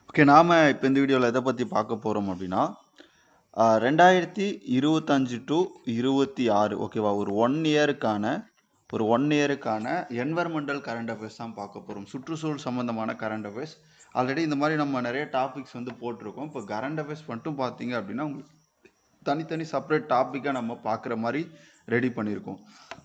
Okay. நாம இப்ப இந்த வீடியோல எத பத்தி பார்க்க போறோம் அப்படின்னா, 2025 டூ 26 ஓகேவா? ஒரு 1 இயருக்கான என்வைரன்மென்டல் கரண்ட் அஃபேர்ஸ் தான் பார்க்க போறோம். சுற்றுச்சூழல் சம்பந்தமான கரண்ட் அஃபேர்ஸ். ஆல்ரெடி இந்த மாதிரி நம்ம நிறைய டாபிக்ஸ் வந்து போட்டிருக்கோம். இப்போ கரண்ட் அஃபேர்ஸ் மட்டும் பார்த்தீங்க அப்படின்னா, உங்களுக்கு தனித்தனி செப்பரேட் டாப்பிக்காக நம்ம பார்க்குற மாதிரி ரெடி பண்ணியிருக்கோம்.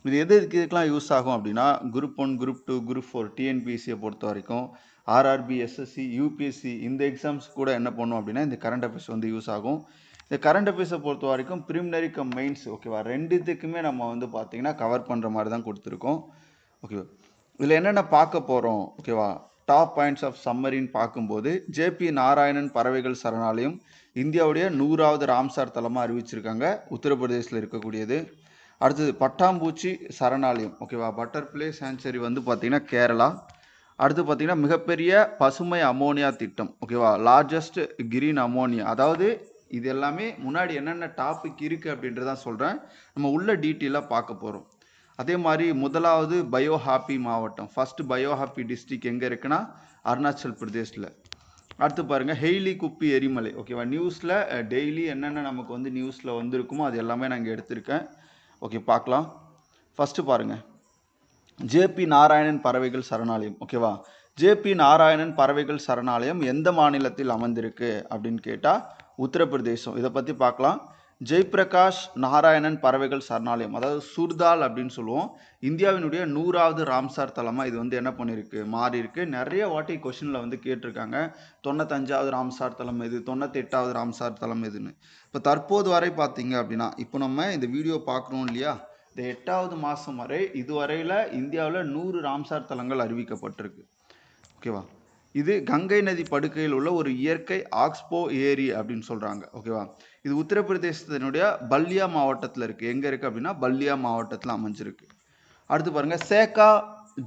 இது இதுக்கெல்லாம் யூஸ் ஆகும் அப்படின்னா, குரூப் 1, குரூப் 2, குரூப் 4 டிஎன்பிஎஸ்சியை பொறுத்த வரைக்கும், ஆர்ஆர்பி, எஸ்எஸ்சி, யூபிஎஸ்சி இந்த எக்ஸாம்ஸ் கூட என்ன பண்ணும் அப்படின்னா இந்த கரண்ட் அஃபேர்ஸ் வந்து யூஸ் ஆகும். இந்த கரண்ட் அஃபேர்ஸை பொறுத்த வரைக்கும் ப்ரிலிமினரி கம் மெயின்ஸ் ஓகேவா, ரெண்டுத்துக்குமே நம்ம வந்து பார்த்தீங்கன்னா கவர் பண்ணுற மாதிரி தான் கொடுத்துருக்கோம். ஓகேவா, இதில் என்னென்ன பார்க்க போகிறோம் ஓகேவா, டாப் பாயிண்ட்ஸ் ஆஃப் சம்மரின்னு பார்க்கும்போது, ஜேபி நாராயணன் பறவைகள் சரணாலயம் இந்தியாவுடைய 100வது ராம்சார் தலமாக அறிவிச்சிருக்காங்க, உத்தரப்பிரதேசில் இருக்கக்கூடியது. அடுத்தது பட்டாம்பூச்சி சரணாலயம் ஓகேவா, பட்டர்ஃப்ளை சாங்சுரி வந்து பார்த்தீங்கன்னா கேரளா. அடுத்து பார்த்தீங்கன்னா மிகப்பெரிய பசுமை அமோனியா திட்டம் ஓகேவா, லார்ஜஸ்ட் கிரீன் அமோனியா. அதாவது இது எல்லாமே முன்னாடி என்னென்ன டாபிக் இருக்குது அப்படின்றதான் சொல்கிறேன், நம்ம உள்ள டீட்டெயிலாக பார்க்க போகிறோம். அதே மாதிரி முதலாவது பயோ ஹாப்பி மாவட்டம், ஃபர்ஸ்ட் பயோ ஹாப்பி டிஸ்ட்ரிக்ட் எங்கே இருக்குன்னா அருணாச்சல் பிரதேஷில். அடுத்து பாருங்கள் ஹெய்லி குப்பி எரிமலை ஓகேவா, நியூஸில் டெய்லி என்னென்ன நமக்கு வந்து நியூஸில் வந்திருக்குமோ அது எல்லாமே நான் இங்கே எடுத்திருக்கேன். ஓகே பார்க்கலாம். ஃபஸ்ட்டு பாருங்கள் ஜேபி நாராயணன் பறவைகள் சரணாலயம் ஓகேவா. ஜேபி நாராயணன் பறவைகள் சரணாலயம் எந்த மாநிலத்தில் அமர்ந்திருக்கு அப்படின்னு கேட்டால் உத்தரப்பிரதேசம். இதை பற்றி பார்க்கலாம். ஜெய்பிரகாஷ் நாராயணன் பறவைகள் சரணாலயம், அதாவது சுர்தால் அப்படின்னு சொல்லுவோம், இந்தியாவினுடைய 100வது ராம்சார் தலமாக இது வந்து என்ன பண்ணியிருக்கு, மாறி இருக்கு. நிறைய வாட்டி கொஷினில் வந்து கேட்டிருக்காங்க, 95வது ராம்சார் தலம் எது, 98வது ராம்சார் தலம் எதுன்னு. இப்போ தற்போது வரை பார்த்தீங்க அப்படின்னா, இப்போ நம்ம இந்த வீடியோ பார்க்குறோம் இல்லையா, இந்த 8வது மாதம் வரை இதுவரையில் இந்தியாவில் 100 ராம்சார் தலங்கள் அறிவிக்கப்பட்டிருக்கு ஓகேவா. இது கங்கை நதி படுக்கையில் உள்ள ஒரு இயற்கை ஆக்ஸ்போ ஏரி அப்படின்னு சொல்கிறாங்க ஓகேவா. இது உத்தரப்பிரதேசத்தினுடைய பல்லியா மாவட்டத்தில் இருக்குது. எங்கே இருக்குது அப்படின்னா பல்லியா மாவட்டத்தில் அமைஞ்சிருக்கு. அடுத்து பாருங்கள் சேக்கா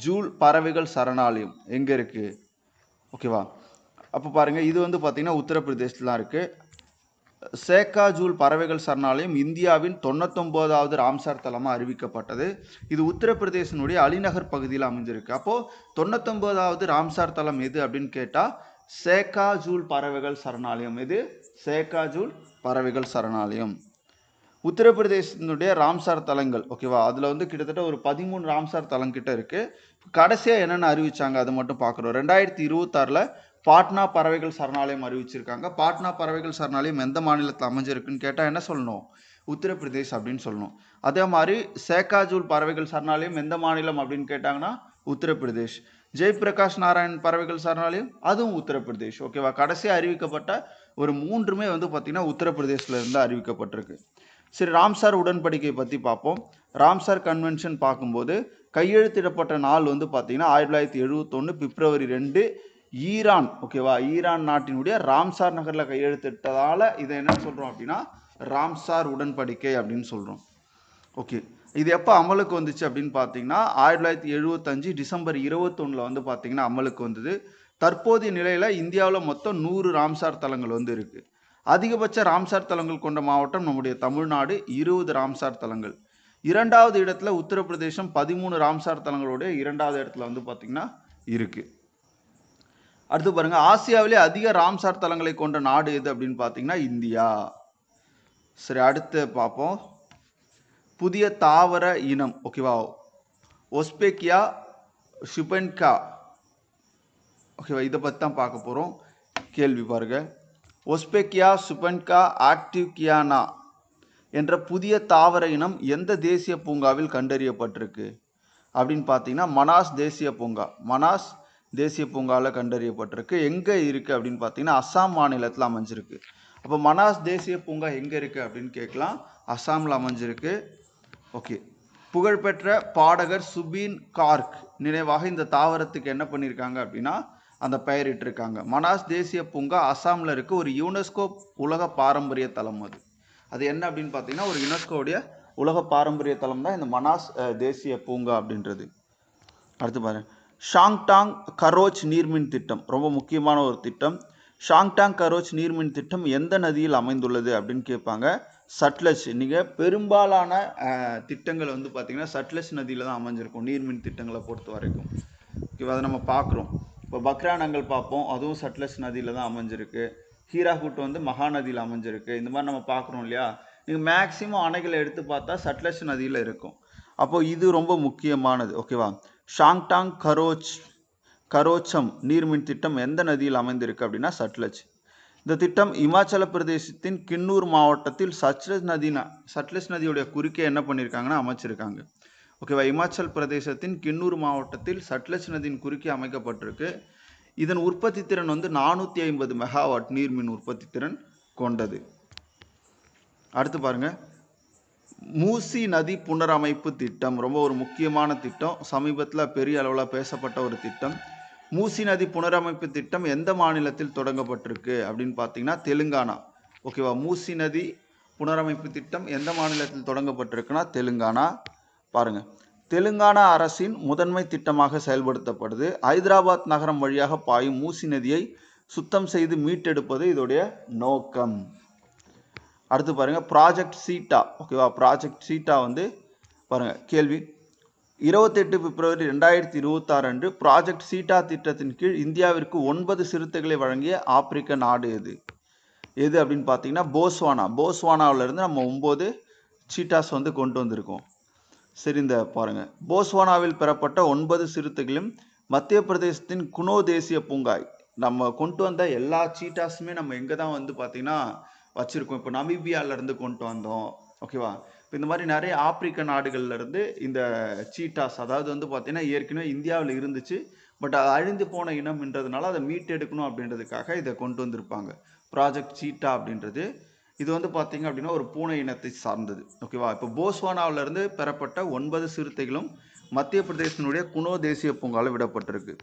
ஜூல் பறவைகள் சரணாலயம் எங்கே இருக்குது ஓகேவா. அப்போ பாருங்கள் இது வந்து பார்த்திங்கன்னா உத்தரப்பிரதேசத்தில் தான் இருக்குது. சேக்கா ஜூல் பறவைகள் சரணாலயம் இந்தியாவின் 99வது ராம்சார் தலமாக அறிவிக்கப்பட்டது. இது உத்தரப்பிரதேசனுடைய அலிநகர் பகுதியில் அமைஞ்சிருக்கு. அப்போது 99வது ராம்சார் தலம் எது அப்படின்னு கேட்டால் சேக்கா ஜூல் பறவைகள் சரணாலயம். இது சேக்கா ஜூல் பறவைகள் சரணாலயம். உத்தரப்பிரதேசத்தினுடைய ராம்சார் தலங்கள் ஓகேவா, அதில் வந்து கிட்டத்தட்ட ஒரு 13 ராம்சார் தலம் கிட்ட இருக்குது. கடைசியாக என்னென்ன அறிவிச்சாங்க அதை மட்டும் பார்க்குறோம். 2026 பாட்னா பறவைகள் சரணாலயம் அறிவிச்சிருக்காங்க. பாட்னா பறவைகள் சரணாலயம் எந்த மாநிலத்தில் அமைஞ்சிருக்குன்னு கேட்டால் என்ன சொல்லணும், உத்தரப்பிரதேஷ் அப்படின்னு சொல்லணும். அதே மாதிரி சேக்காஜூல் பறவைகள் சரணாலயம் எந்த மாநிலம் அப்படின்னு கேட்டாங்கன்னா உத்தரப்பிரதேஷ். ஜெய்பிரகாஷ் நாராயண் பறவைகள் சரணாலயம் அதுவும் உத்தரப்பிரதேஷ் ஓகேவா. கடைசியாக அறிவிக்கப்பட்ட ஒரு 3மே வந்து பார்த்திங்கன்னா உத்தரப்பிரதேசில் இருந்து அறிவிக்கப்பட்டிருக்கு. சரி, ராம்சார் உடன்படிக்கை பற்றி பார்ப்போம். ராம்சார் கன்வென்ஷன் பார்க்கும்போது கையெழுத்திடப்பட்ட நாள் வந்து பார்த்தீங்கன்னா 1971 பிப்ரவரி 2 ஈரான் ஓகேவா, ஈரான் நாட்டினுடைய ராம்சார் நகரில் கையெழுத்திட்டதால் இதை என்ன சொல்கிறோம் அப்படின்னா ராம்சார் உடன்படிக்கை அப்படின்னு சொல்கிறோம். ஓகே, இது எப்போ அமலுக்கு வந்துச்சு அப்படின்னு பார்த்தீங்கன்னா 1975 டிசம்பர் 21 வந்து பார்த்தீங்கன்னா அமலுக்கு வந்தது. தற்போதைய நிலையில் இந்தியாவில் மொத்தம் 100 ராம்சார் தலங்கள் வந்து இருக்குது. அதிகபட்ச ராம்சார் தலங்கள் கொண்ட மாவட்டம் நம்முடைய தமிழ்நாடு, 20 ராம்சார் தலங்கள். 2வது இடத்துல உத்தரப்பிரதேசம் 13 ராம்சார் தலங்களுடைய 2வது இடத்துல வந்து பார்த்தீங்கன்னா இருக்குது. அடுத்து பாருங்க ஆசியாவிலே அதிக ராம்சார் தலங்களை கொண்ட நாடு எது அப்படின்னு பார்த்தீங்கன்னா இந்தியா. சரி, அடுத்து பார்ப்போம் புதிய தாவர இனம் ஓகேவா, ஒஸ்பெக்கியா ஷுபென்கா ஓகேவா, இதை பற்றி தான் பார்க்க போகிறோம். கேள்வி பாருங்க, ஒஸ்பெக்கியா சுபென்கா ஆக்டிவ்கியானா என்ற புதிய தாவர இனம் எந்த தேசிய பூங்காவில் கண்டறியப்பட்டிருக்கு அப்படின்னு பார்த்தீங்கன்னா மனாஸ் தேசிய பூங்கா. மனாஸ் தேசிய பூங்காவில் கண்டறியப்பட்டிருக்கு. எங்கே இருக்குது அப்படின்னு பார்த்தீங்கன்னா அஸ்ஸாம் மாநிலத்தில் அமைஞ்சிருக்கு. அப்போ மனாஸ் தேசிய பூங்கா எங்கே இருக்குது அப்படின்னு கேட்கலாம், அஸ்ஸாமில் அமைஞ்சிருக்கு. ஓகே, புகழ்பெற்ற பாடகர் சுபீன் கார்க் நினைவாக இந்த தாவரத்துக்கு என்ன பண்ணியிருக்காங்க அப்படின்னா அந்த பெயரிட்டிருக்காங்க. மனாஸ் தேசிய பூங்கா அஸ்ஸாமில் இருக்க ஒரு யுனெஸ்கோ உலக பாரம்பரிய தலம். அது என்ன அப்படின்னு பார்த்தீங்கன்னா ஒரு யுனெஸ்கோடைய உலக பாரம்பரிய தலம் தான் இந்த மனாஸ் தேசிய பூங்கா அப்படின்றது. அடுத்து பாருங்க ஷாங்டாங் கரோச் நீர்மின் திட்டம், ரொம்ப முக்கியமான ஒரு திட்டம். ஷாங்டாங் கரோச் நீர்மின் திட்டம் எந்த நதியில் அமைந்துள்ளது அப்படின்னு கேட்பாங்க, சட்லஜ். நீங்கள் பெரும்பாலான திட்டங்கள் வந்து பார்த்தீங்கன்னா சட்லஜ் நதியில் தான் அமைஞ்சிருக்கும் நீர்மின் திட்டங்களை பொறுத்த வரைக்கும் ஓகேவா. அதை நம்ம பார்க்குறோம். இப்போ பக்ரானங்கள் பார்ப்போம், அதுவும் சட்லஜ் நதியில் தான் அமைஞ்சிருக்கு. ஹீராகுட் வந்து மகாநதியில் அமைஞ்சிருக்கு. இந்த மாதிரி நம்ம பார்க்குறோம் இல்லையா. நீங்கள் மேக்சிமம் அணைகளை எடுத்து பார்த்தா சட்லஜ் நதியில் இருக்கும். அப்போ இது ரொம்ப முக்கியமானது. ஓகேவா. ஷாங்டாங் கரோச்சம் நீர்மின் திட்டம் எந்த நதியில் அமைந்திருக்கு அப்படின்னா சட்லஜ். இந்த திட்டம் இமாச்சல பிரதேசத்தின் கின்னூர் மாவட்டத்தில் சட்லஜ் நதியுடைய குறுக்கே என்ன பண்ணியிருக்காங்கன்னா அமைச்சிருக்காங்க. ஓகேவா. இமாச்சல் பிரதேசத்தின் கின்னூர் மாவட்டத்தில் சட்லஜ் நதியின் குறுக்கே அமைக்கப்பட்டிருக்கு. இதன் உற்பத்தி திறன் வந்து 450 மெகாவாட் நீர்மின் உற்பத்தி திறன் கொண்டது. அடுத்து பாருங்க, மூசி நதி புனரமைப்பு திட்டம் ரொம்ப ஒரு முக்கியமான திட்டம். சமீபத்தில் பெரிய அளவில் பேசப்பட்ட ஒரு திட்டம். மூசி நதி புனரமைப்பு திட்டம் எந்த மாநிலத்தில் தொடங்கப்பட்டிருக்கு அப்படின்னு பார்த்தீங்கன்னா தெலுங்கானா. ஓகேவா. மூசி நதி புனரமைப்பு திட்டம் எந்த மாநிலத்தில் தொடங்கப்பட்டிருக்குன்னா தெலுங்கானா. பாருங்க, தெலுங்கானா அரசின் முதன்மை திட்டமாக செயல்படுத்தப்படுது. ஹைதராபாத் நகரம் வழியாக பாயும் மூசி நதியை சுத்தம் செய்து மீட்டெடுப்பது இதோடைய நோக்கம். அடுத்து பாருங்க, ப்ராஜெக்ட் சீட்டா. ஓகேவா. ப்ராஜெக்ட் சீட்டா வந்து பாருங்க, கேள்வி 28 பிப்ரவரி 2026 அன்று ப்ராஜெக்ட் சீட்டா திட்டத்தின் கீழ் இந்தியாவிற்கு 9 சிறுத்தைகளை வழங்கிய ஆப்பிரிக்க நாடு எது அப்படின்னு பார்த்தீங்கன்னா போஸ்வானாவிலிருந்து நம்ம 9 சீட்டாஸ் வந்து கொண்டு வந்திருக்கோம். சரி, இந்த பாருங்க, போஸ்வானாவில் பெறப்பட்ட 9 சிறுத்தைகளும் மத்திய பிரதேசத்தின் குனோ தேசிய பூங்கா நம்ம கொண்டு வந்த எல்லா சீட்டாஸுமே நம்ம எங்கே தான் வந்து பார்த்தீங்கன்னா வச்சிருக்கோம். இப்போ நமீபியாவிலேருந்து கொண்டு வந்தோம். ஓகேவா. இப்போ இந்த மாதிரி நிறைய ஆப்பிரிக்க நாடுகள்லேருந்து இந்த சீட்டாஸ், அதாவது வந்து பார்த்தீங்கன்னா ஏற்கனவே இந்தியாவில் இருந்துச்சு, பட் அது அழிந்து போன இனம்ன்றதுனால அதை மீட்டெடுக்கணும் அப்படின்றதுக்காக இதை கொண்டு வந்திருப்பாங்க. ப்ராஜெக்ட் சீட்டா அப்படின்றது இது வந்து பார்த்தீங்க அப்படின்னா ஒரு பூனை இனத்தை சார்ந்தது. ஓகேவா. இப்போ போஸ்வானாவிலிருந்து பெறப்பட்ட 9 சிறுத்தைகளும் மத்திய பிரதேசத்தினுடைய குனோ தேசிய பூங்காவில் விடப்பட்டிருக்கு.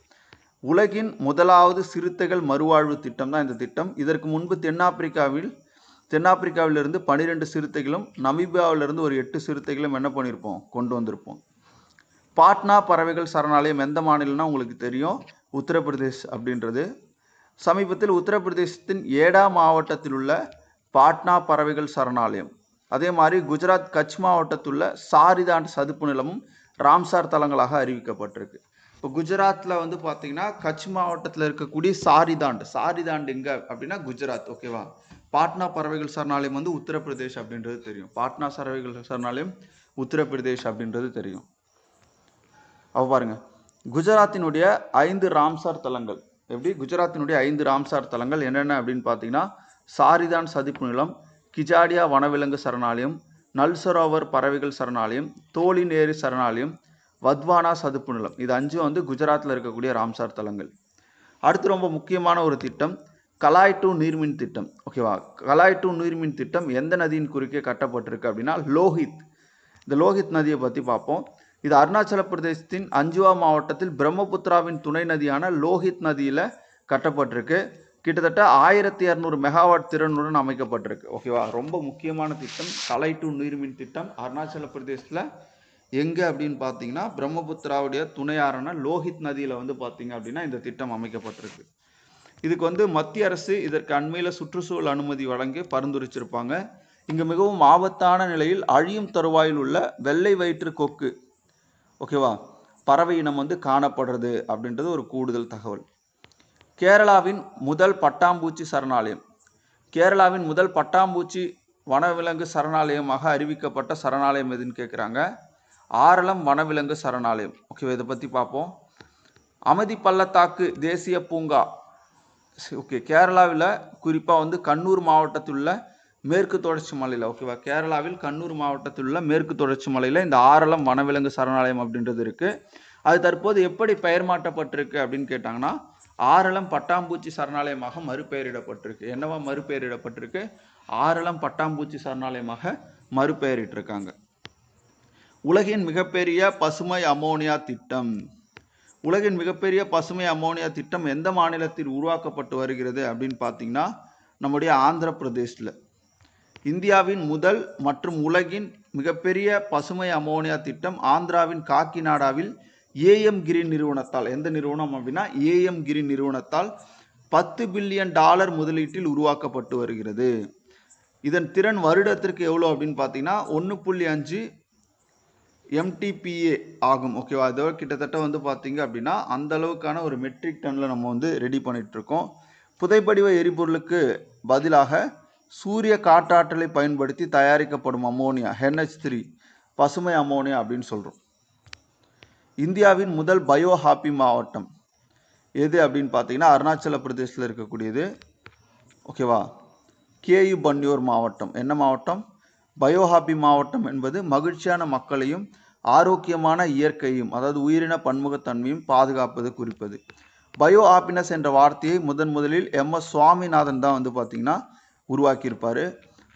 உலகின் முதலாவது சிறுத்தைகள் மறுவாழ்வு திட்டம் தான் இந்த திட்டம். இதற்கு முன்பு தென்னாப்பிரிக்காவிலிருந்து 12 சிறுத்தைகளும் நமீபியாவிலிருந்து ஒரு 8 சிறுத்தைகளும் என்ன பண்ணியிருப்போம், கொண்டு வந்திருப்போம். பாட்னா பறவைகள் சரணாலயம் எந்த மாநிலம்னா உங்களுக்கு தெரியும், உத்தரப்பிரதேஷ் அப்படின்றது. சமீபத்தில் உத்தரப்பிரதேசத்தின் ஏடா மாவட்டத்தில் உள்ள பாட்னா பறவைகள் சரணாலயம், அதே மாதிரி குஜராத் கட்ச் மாவட்டத்தில் உள்ள சாரிதாண்ட் சதுப்பு நிலமும் ராம்சார் தலங்களாக அறிவிக்கப்பட்டிருக்கு. இப்போ குஜராத்தில் வந்து பார்த்தீங்கன்னா கட்ச் மாவட்டத்தில் இருக்கக்கூடிய சாரிதாண்ட் எங்க அப்படின்னா குஜராத். ஓகேவா. பாட்னா பறவைகள் சரணாலயம் வந்து உத்தரப்பிரதேஷ் அப்படின்றது தெரியும். பாட்னா பறவைகள் சரணாலயம் உத்தரப்பிரதேஷ் அப்படின்றது தெரியும். அப்போ பாருங்க, குஜராத்தினுடைய 5 ராம்சார் தலங்கள் எப்படி, குஜராத்தினுடைய 5 ராம்சார் தலங்கள் என்னென்ன அப்படின்னு பார்த்தீங்கன்னா சாரிதான் சதுப்பு நிலம், கிஜாடியா வனவிலங்கு சரணாலயம், நல்சரோவர் பறவைகள் சரணாலயம், தோலின் ஏரி சரணாலயம், வத்வானா சதுப்பு நிலம். இது 5 வந்து குஜராத்தில் இருக்கக்கூடிய ராம்சார் தலங்கள். அடுத்து ரொம்ப முக்கியமான ஒரு திட்டம் கலாய் டு நீர்மின் திட்டம். ஓகேவா. கலாய் டு நீர்மின் திட்டம் எந்த நதியின் குறுக்கே கட்டப்பட்டிருக்கு அப்படின்னா லோஹித். இந்த லோஹித் நதியை பற்றி பார்ப்போம். இது அருணாச்சல பிரதேசத்தின் அஞ்சுவா மாவட்டத்தில் பிரம்மபுத்திராவின் துணை நதியான லோஹித் நதியில் கட்டப்பட்டிருக்கு. கிட்டத்தட்ட 1200 மெகாவாட் திறனுடன் அமைக்கப்பட்டிருக்கு. ஓகேவா. ரொம்ப முக்கியமான திட்டம் கலாய் டு நீர்மின் திட்டம். அருணாச்சல பிரதேசத்தில் எங்கே அப்படின்னு பார்த்தீங்கன்னா பிரம்மபுத்திராவுடைய துணையாரான லோஹித் நதியில் வந்து பார்த்தீங்க அப்படின்னா இந்த திட்டம் அமைக்கப்பட்டிருக்கு. இதுக்கு வந்து மத்திய அரசு இதற்கு அண்மையில் சுற்றுச்சூழல் அனுமதி வழங்கி பரிந்துரைச்சிருப்பாங்க. இங்கே மிகவும் ஆபத்தான நிலையில் அழியும் தருவாயில் உள்ள வெள்ளை வயிற்று கொக்கு ஓகேவா பறவை இனம் வந்து காணப்படுறது அப்படின்றது ஒரு கூடுதல் தகவல். கேரளாவின் முதல் பட்டாம்பூச்சி சரணாலயம். கேரளாவின் முதல் பட்டாம்பூச்சி வனவிலங்கு சரணாலயமாக அறிவிக்கப்பட்ட சரணாலயம் எதுன்னு கேட்குறாங்க. ஆரளம் வனவிலங்கு சரணாலயம். ஓகேவா. இதை பற்றி பார்ப்போம். அமதி பள்ளத்தாக்கு தேசிய பூங்கா. ஓகே. கேரளாவில் குறிப்பாக வந்து கண்ணூர் மாவட்டத்தில் உள்ள மேற்கு தொடர்ச்சி மலையில். ஓகேவா. கேரளாவில் கண்ணூர் மாவட்டத்தில் உள்ள மேற்கு தொடர்ச்சி மலையில் இந்த ஆரளம் வனவிலங்கு சரணாலயம் அப்படின்றது இருக்குது. அது தற்போது எப்படி பெயர் மாற்றப்பட்டிருக்கு அப்படின்னு கேட்டாங்கன்னா ஆரளம் பட்டாம்பூச்சி சரணாலயமாக மறுபெயரிடப்பட்டிருக்கு. என்னவா மறுபெயரிடப்பட்டிருக்கு? ஆரளம் பட்டாம்பூச்சி சரணாலயமாக மறுபெயரிட்டிருக்காங்க. உலகின் மிகப்பெரிய பசுமை அமோனியா திட்டம். உலகின் மிகப்பெரிய பசுமை அமோனியா திட்டம் எந்த மாநிலத்தில் உருவாக்கப்பட்டு வருகிறது அப்படின்னு பார்த்தீங்கன்னா நம்முடைய ஆந்திர பிரதேசில். இந்தியாவின் முதல் மற்றும் உலகின் மிகப்பெரிய பசுமை அமோனியா திட்டம் ஆந்திராவின் காக்கிநாடாவில் ஏஎம் கிரீன் நிறுவனத்தால், எந்த நிறுவனம் அப்படின்னா ஏஎம் கிரீன் நிறுவனத்தால் $10 பில்லியன் முதலீட்டில் உருவாக்கப்பட்டு வருகிறது. இதன் திறன் வருடத்திற்கு எவ்வளோ அப்படின்னு பார்த்தீங்கன்னா 1.5 எம்டிபிஏ ஆகும். ஓகேவா, இதோ கிட்டத்தட்ட வந்து பார்த்தீங்க அப்படின்னா அந்த அளவுக்கான ஒரு மெட்ரிக் டன்னில் நம்ம வந்து ரெடி பண்ணிட்டு இருக்கோம். புதைப்படிவ எரிபொருளுக்கு பதிலாக சூரிய காற்றாற்றலை பயன்படுத்தி தயாரிக்கப்படும் அமோனியா NH3 பசுமை அமோனியா அப்படின்னு சொல்கிறோம். இந்தியாவின் முதல் பயோ ஹாப்பி மாவட்டம் எது அப்படின்னு பார்த்தீங்கன்னா அருணாச்சல பிரதேசத்தில் இருக்கக்கூடியது. ஓகேவா, கேயு பன்னியூர் மாவட்டம். என்ன மாவட்டம்? பயோஹாப்பி மாவட்டம் என்பது மகிழ்ச்சியான மக்களையும் ஆரோக்கியமான இயற்கையும், அதாவது உயிரின பன்முகத்தன்மையும் பாதுகாப்பது குறிப்பது. பயோ ஹாப்பினஸ் என்ற வார்த்தையை முதலில் MS சுவாமிநாதன் தான் வந்து பார்த்தீங்கன்னா உருவாக்கியிருப்பார்.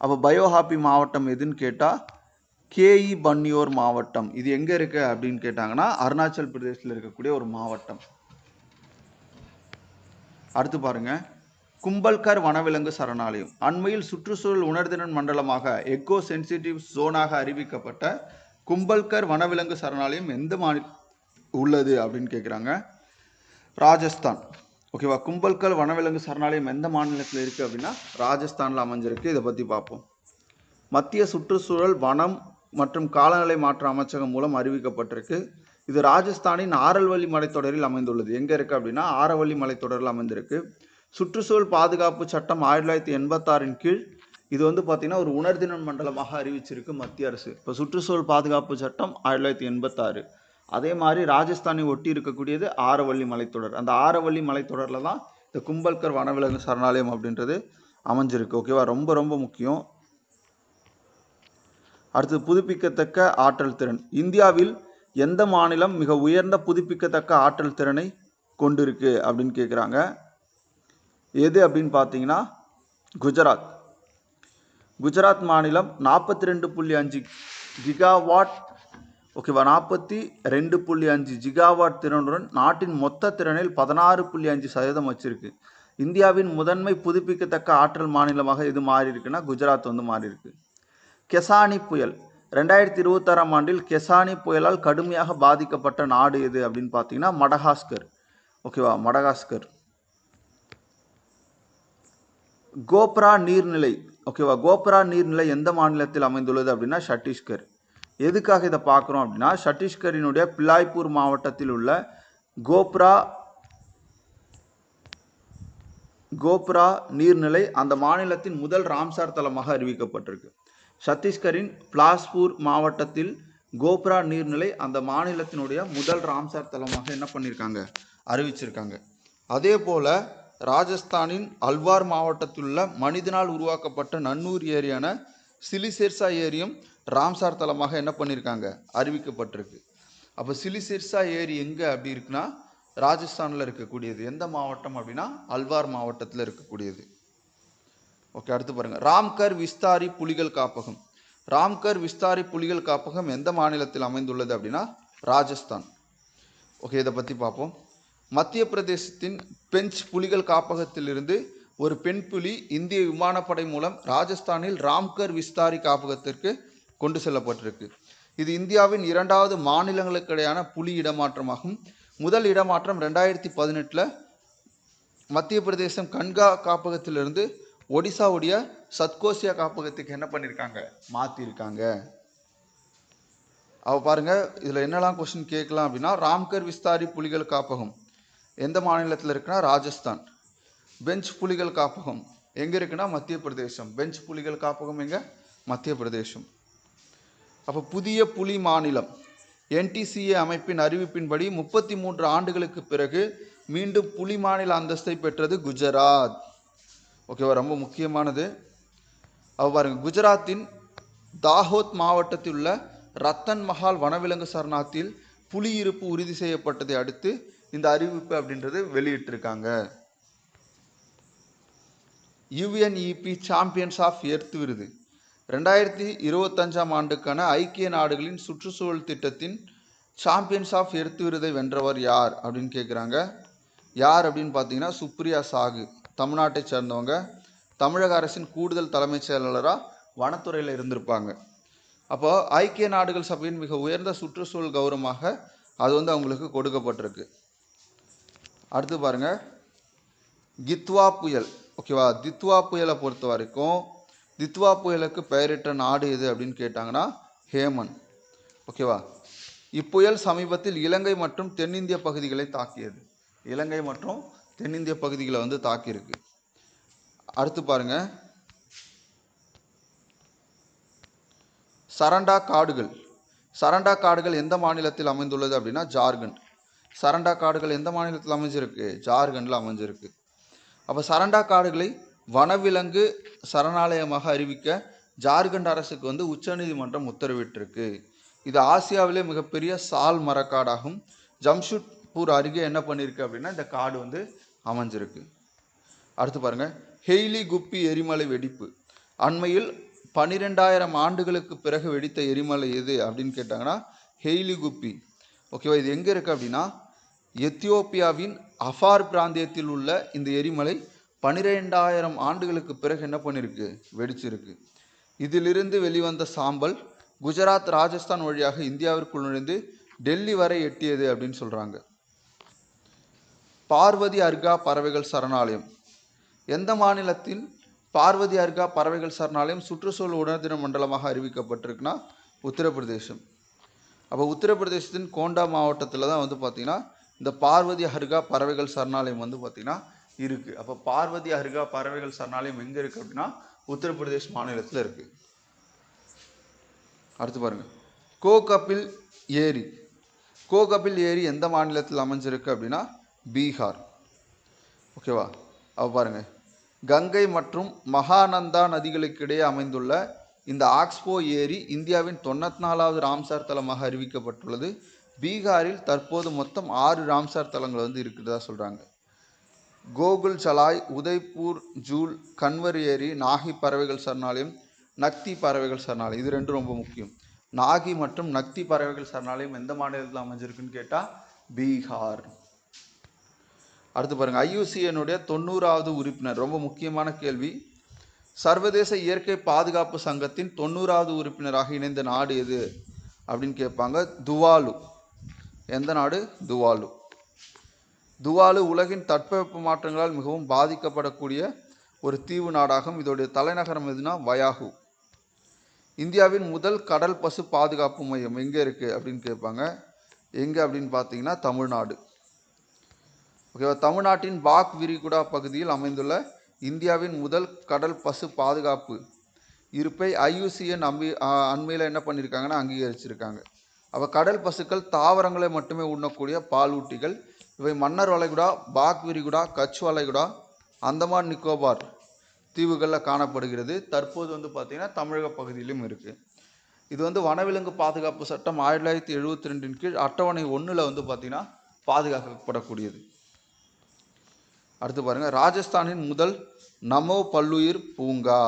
அப்போ பயோ ஹாப்பி மாவட்டம் எதுன்னு கேட்டால் கேஇ பன்னியூர் மாவட்டம். இது எங்கே இருக்கு அப்படின்னு கேட்டாங்கன்னா அருணாச்சல் பிரதேசத்தில் இருக்கக்கூடிய ஒரு மாவட்டம். அடுத்து பாருங்க, கும்பல்கர் வனவிலங்கு சரணாலயம் அண்மையில் சுற்றுச்சூழல் உணர்திறன் மண்டலமாக எக்கோ சென்சிட்டிவ் ஜோனாக அறிவிக்கப்பட்ட கும்பல்கர் வனவிலங்கு சரணாலயம் எந்த மாநிலம் உள்ளது அப்படின்னு கேட்குறாங்க. ராஜஸ்தான். ஓகேவா, கும்பல்கர் வனவிலங்கு சரணாலயம் எந்த மாநிலத்தில் இருக்குது அப்படின்னா ராஜஸ்தானில் அமைஞ்சிருக்கு. இதை பற்றி பார்ப்போம். மத்திய சுற்றுச்சூழல் வனம் மற்றும் காலநிலை மாற்ற அமைச்சகம் மூலம் அறிவிக்கப்பட்டிருக்கு. இது ராஜஸ்தானின் ஆரல்வல்லி மலைத்தொடரில் அமைந்துள்ளது. எங்கே இருக்குது அப்படின்னா ஆரவல்லி மலைத்தொடரில் அமைந்திருக்கு. சுற்றுச்சூழல் பாதுகாப்பு சட்டம் 1986 கீழ் இது வந்து பார்த்தீங்கன்னா ஒரு உணர்திறன் மண்டலமாக அறிவிச்சிருக்கு மத்திய அரசு. இப்போ சுற்றுச்சூழல் பாதுகாப்பு சட்டம் 1986. அதே மாதிரி ராஜஸ்தானை ஒட்டி இருக்கக்கூடியது ஆரவல்லி மலைத்தொடர். அந்த ஆரவல்லி மலைத்தொடரில் தான் இந்த கும்பல்கர் வனவிலங்கு சரணாலயம் அப்படின்றது அமைஞ்சிருக்கு. ஓகேவா, ரொம்ப ரொம்ப முக்கியம். அடுத்து புதுப்பிக்கத்தக்க ஆற்றல் திறன். இந்தியாவில் எந்த மாநிலம் மிக உயர்ந்த புதுப்பிக்கத்தக்க ஆற்றல் திறனை கொண்டிருக்கு அப்படின்னு கேட்குறாங்க. எது அப்படின்னு பார்த்தீங்கன்னா குஜராத். குஜராத் மாநிலம் 42.5 ஜிகாவாட். ஓகேவா, 42.5 ஜிகாவாட் திறனுடன் நாட்டின் மொத்த திறனில் 16.5% வச்சிருக்கு. இந்தியாவின் முதன்மை புதுப்பிக்கத்தக்க ஆற்றல் மாநிலமாக எது மாறி இருக்குன்னா குஜராத் வந்து மாறி இருக்கு. கெசானி புயல் 2026 ஆண்டில் கெசானி புயலால் கடுமையாக பாதிக்கப்பட்ட நாடு எது அப்படின்னு பார்த்தீங்கன்னா மடகாஸ்கர். ஓகேவா, மடகாஸ்கர். கோப்ரா நீர்நிலை. ஓகேவா, கோப்ரா நீர்நிலை எந்த மாநிலத்தில் அமைந்துள்ளது அப்படின்னா சத்தீஸ்கர். எதுக்காக இதை பார்க்குறோம் அப்படின்னா சத்தீஸ்கரினுடைய பிலாய்பூர் மாவட்டத்தில் உள்ள கோப்ரா நீர்நிலை அந்த மாநிலத்தின் முதல் ராம்சார் தலமாக அறிவிக்கப்பட்டிருக்கு. சத்தீஸ்கரின் பிலாஸ்பூர் மாவட்டத்தில் கோப்ரா நீர்நிலை அந்த மாநிலத்தினுடைய முதல் ராம்சார் தலமாக என்ன பண்ணியிருக்காங்க, அறிவிச்சிருக்காங்க. அதே போல் ராஜஸ்தானின் அல்வார் மாவட்டத்தில் உள்ள மனிதனால் உருவாக்கப்பட்ட நன்னூர் ஏரியான சிலிசிர்சா ஏரியும் ராம்சார் தலமாக என்ன பண்ணியிருக்காங்க, அறிவிக்கப்பட்டிருக்கு. அப்போ சிலிசிர்சா ஏரி எங்கே அப்படி இருக்குன்னா ராஜஸ்தானில் இருக்கக்கூடியது. எந்த மாவட்டம் அப்படின்னா அல்வார் மாவட்டத்தில் இருக்கக்கூடியது. ஓகே, அடுத்து பாருங்கள், ராம்கர் விஸ்தாரி புலிகள் காப்பகம். ராம்கர் விஸ்தாரி புலிகள் காப்பகம் எந்த மாநிலத்தில் அமைந்துள்ளது அப்படின்னா ராஜஸ்தான். ஓகே, இதை பற்றி பார்ப்போம். மத்திய பிரதேசத்தின் பெஞ்ச் புலிகள் காப்பகத்திலிருந்து ஒரு பெண் புலி இந்திய விமானப்படை மூலம் ராஜஸ்தானில் ராம்கர் விஸ்தாரி காப்பகத்திற்கு கொண்டு செல்லப்பட்டிருக்கு. இது இந்தியாவின் 2வது மாநிலங்களுக்கிடையான புலி இடமாற்றமாகும். முதல் இடமாற்றம் 2018 மத்திய பிரதேசம் கன்கா காப்பகத்திலிருந்து ஒடிசாவுடைய சத்கோசியா காப்பகத்துக்கு என்ன பண்ணியிருக்காங்க, மாற்றிருக்காங்க. அவ பாருங்க, இதில் என்னெல்லாம் கொஸ்டின் கேட்கலாம் அப்படின்னா ராம்கர் விஸ்தாரி புலிகள் காப்பகம் எந்த மாநிலத்தில் இருக்குன்னா ராஜஸ்தான். பெஞ்ச் புலிகள் காப்பகம் எங்கே இருக்குன்னா மத்திய பிரதேசம். பெஞ்ச் புலிகள் காப்பகம் எங்கே, மத்திய பிரதேசம். அப்போ புதிய புலி மாநிலம் NTCA அமைப்பின் அறிவிப்பின்படி 33 ஆண்டுகளுக்கு பிறகு மீண்டும் புலி மாநில அந்தஸ்தை பெற்றது குஜராத். ஓகேவா, ரொம்ப முக்கியமானது. அவ பாருங்க, குஜராத்தின் தாஹோத் மாவட்டத்தில் உள்ள ரத்தன் மஹால் வனவிலங்கு சரணாலயத்தில் புலி இருப்பு உறுதி செய்யப்பட்டதை அடுத்து இந்த அறிவிப்பு அப்படின்றது வெளியிட்டிருக்காங்க. UNEP சாம்பியன்ஸ் ஆஃப் எர்த் விருது 2025 ஆண்டுக்கான ஐக்கிய நாடுகளின் சுற்றுச்சூழல் திட்டத்தின் சாம்பியன்ஸ் ஆஃப் எர்த் விருதை வென்றவர் யார் அப்படின்னு கேட்குறாங்க. யார் அப்படின்னு பார்த்தீங்கன்னா சுப்ரியா சாகு, தமிழ்நாட்டை சேர்ந்தவங்க. தமிழக அரசின் கூடுதல் தலைமைச் செயலாளராக வனத்துறையில் இருந்திருப்பாங்க. அப்போ ஐக்கிய நாடுகள் சபையின் மிக உயர்ந்த சுற்றுச்சூழல் கௌரவமாக அது வந்து அவங்களுக்கு கொடுக்கப்பட்டிருக்கு. அடுத்து பாருங்க, கித்வா புயல். ஓகேவா, தித்வா புயலை பொறுத்த வரைக்கும் தித்வா புயலுக்கு பெயரிட்ட நாடு எது அப்படின்னு கேட்டாங்கன்னா ஹேமன். ஓகேவா, இப்புயல் சமீபத்தில் இலங்கை மற்றும் தென்னிந்திய பகுதிகளை தாக்கியது. இலங்கை மற்றும் தென்னிந்திய பகுதிகளை வந்து தாக்கியிருக்கு. அடுத்து பாருங்க, சரண்டா காடுகள். சரண்டா காடுகள் எந்த மாநிலத்தில் அமைந்துள்ளது அப்படின்னா ஜார்க்கண்ட். சரண்டா காடுகள் எந்த மாநிலத்தில் அமைஞ்சிருக்கு? ஜார்க்கண்டில் அமைஞ்சிருக்கு. அப்போ சரண்டா காடுகளை வனவிலங்கு சரணாலயமாக அறிவிக்க ஜார்க்கண்ட் அரசுக்கு வந்து உச்சநீதிமன்றம் உத்தரவிட்டிருக்கு. இது ஆசியாவிலே மிகப்பெரிய சால் மரக்காடாகும். ஜம்ஷெட்பூர் அருகே என்ன பண்ணியிருக்கு அப்படின்னா இந்த காடு வந்து அமைஞ்சிருக்கு. அடுத்து பாருங்க, ஹெய்லி குப்பி எரிமலை வெடிப்பு. அண்மையில் 12,000 ஆண்டுகளுக்கு பிறகு வெடித்த எரிமலை எது அப்படின்னு கேட்டாங்கன்னா ஹெய்லி குப்பி. ஓகேவா? இது எங்கே இருக்குது அப்படின்னா எத்தியோப்பியாவின் அஃபார் பிராந்தியத்தில் உள்ள இந்த எரிமலை 12,000 ஆண்டுகளுக்கு பிறகு என்ன பண்ணியிருக்கு? வெடிச்சிருக்கு. இதிலிருந்து வெளிவந்த சாம்பல் குஜராத், ராஜஸ்தான் வழியாக இந்தியாவிற்குள் நுழைந்து டெல்லி வரை எட்டியது அப்படின்னு சொல்கிறாங்க. பார்வதி அர்கா பறவைகள் சரணாலயம். எந்த மாநிலத்தில் பார்வதி அர்கா பறவைகள் சரணாலயம் சுற்றுச்சூழல் உணர்தின மண்டலமாக அறிவிக்கப்பட்டிருக்குன்னா உத்தரப்பிரதேசம். அப்போ உத்தரப்பிரதேசத்தின் கோண்டா மாவட்டத்தில் தான் வந்து பார்த்திங்கன்னா இந்த பார்வதி அர்கா பறவைகள் சரணாலயம் வந்து பார்த்திங்கன்னா இருக்குது. அப்போ பார்வதி அர்கா பறவைகள் சரணாலயம் எங்கே இருக்குது அப்படின்னா உத்தரப்பிரதேஷ் மாநிலத்தில் இருக்குது. அடுத்து பாருங்கள், கோகபில் ஏரி. கோகபில் ஏரி எந்த மாநிலத்தில் அமைஞ்சிருக்கு அப்படின்னா பீகார். ஓகேவா? அப்போ பாருங்கள், கங்கை மற்றும் மகாநந்தா நதிகளுக்கு இடையே அமைந்துள்ள இந்த ஆக்ஸ்போ ஏரி இந்தியாவின் 94வது ராம்சார் தலமாக அறிவிக்கப்பட்டுள்ளது. பீகாரில் தற்போது மொத்தம் 6 ராம்சார் தலங்கள் வந்து இருக்கிறதா சொல்கிறாங்க. கோகுல் சலாய், உதய்பூர் ஜூல், கன்வர் ஏரி, நாகி பறவைகள் சரணாலயம், நக்தி பறவைகள் சரணாலயம். இது ரெண்டும் ரொம்ப முக்கியம். நாகி மற்றும் நக்தி பறவைகள் சரணாலயம் எந்த மாநிலத்தில் அமைஞ்சிருக்குன்னு கேட்டால் பீகார். அடுத்து பாருங்கள், IUCN-உடைய 90வது உறுப்பினர். ரொம்ப முக்கியமான கேள்வி. சர்வதேச இயற்கை பாதுகாப்பு சங்கத்தின் 90வது உறுப்பினராக இணைந்த நாடு எது அப்படின்னு கேட்பாங்க. துவாலு. எந்த நாடு? துவாலு. துவாலு உலகின் தட்பவெப்ப மாற்றங்களால் மிகவும் பாதிக்கப்படக்கூடிய ஒரு தீவு நாடாகும். இதோடைய தலைநகரம் எதுனா வயாகு. இந்தியாவின் முதல் கடல் பசு பாதுகாப்பு மையம் எங்கே இருக்குது அப்படின்னு கேட்பாங்க. எங்கே அப்படின்னு பார்த்தீங்கன்னா தமிழ்நாடு. ஓகேவா? தமிழ்நாட்டின் பாக் விரிகுடா பகுதியில் அமைந்துள்ள இந்தியாவின் முதல் கடல் பசு பாதுகாப்பு இருப்பை IUCN அண்மையில் என்ன பண்ணியிருக்காங்கன்னா அங்கீகரிச்சிருக்காங்க. அப்போ கடல் பசுக்கள் தாவரங்களை மட்டுமே உண்ணக்கூடிய பாலூட்டிகள். இவை மன்னார் வளைகுடா, பாக் விரிகுடா, கட்ச் வளைகுடா, அந்தமான் நிக்கோபார் தீவுகளில் காணப்படுகிறது. தற்போது வந்து பார்த்திங்கன்னா தமிழக பகுதியிலும் இருக்குது. இது வந்து வனவிலங்கு பாதுகாப்பு சட்டம் 1972 கீழ் அட்டவணை 1 வந்து பார்த்திங்கன்னா பாதுகாக்கப்படக்கூடியது. அடுத்து பாருங்கள், ராஜஸ்தானின் முதல் நமோ பல்லுயிர் பூங்கா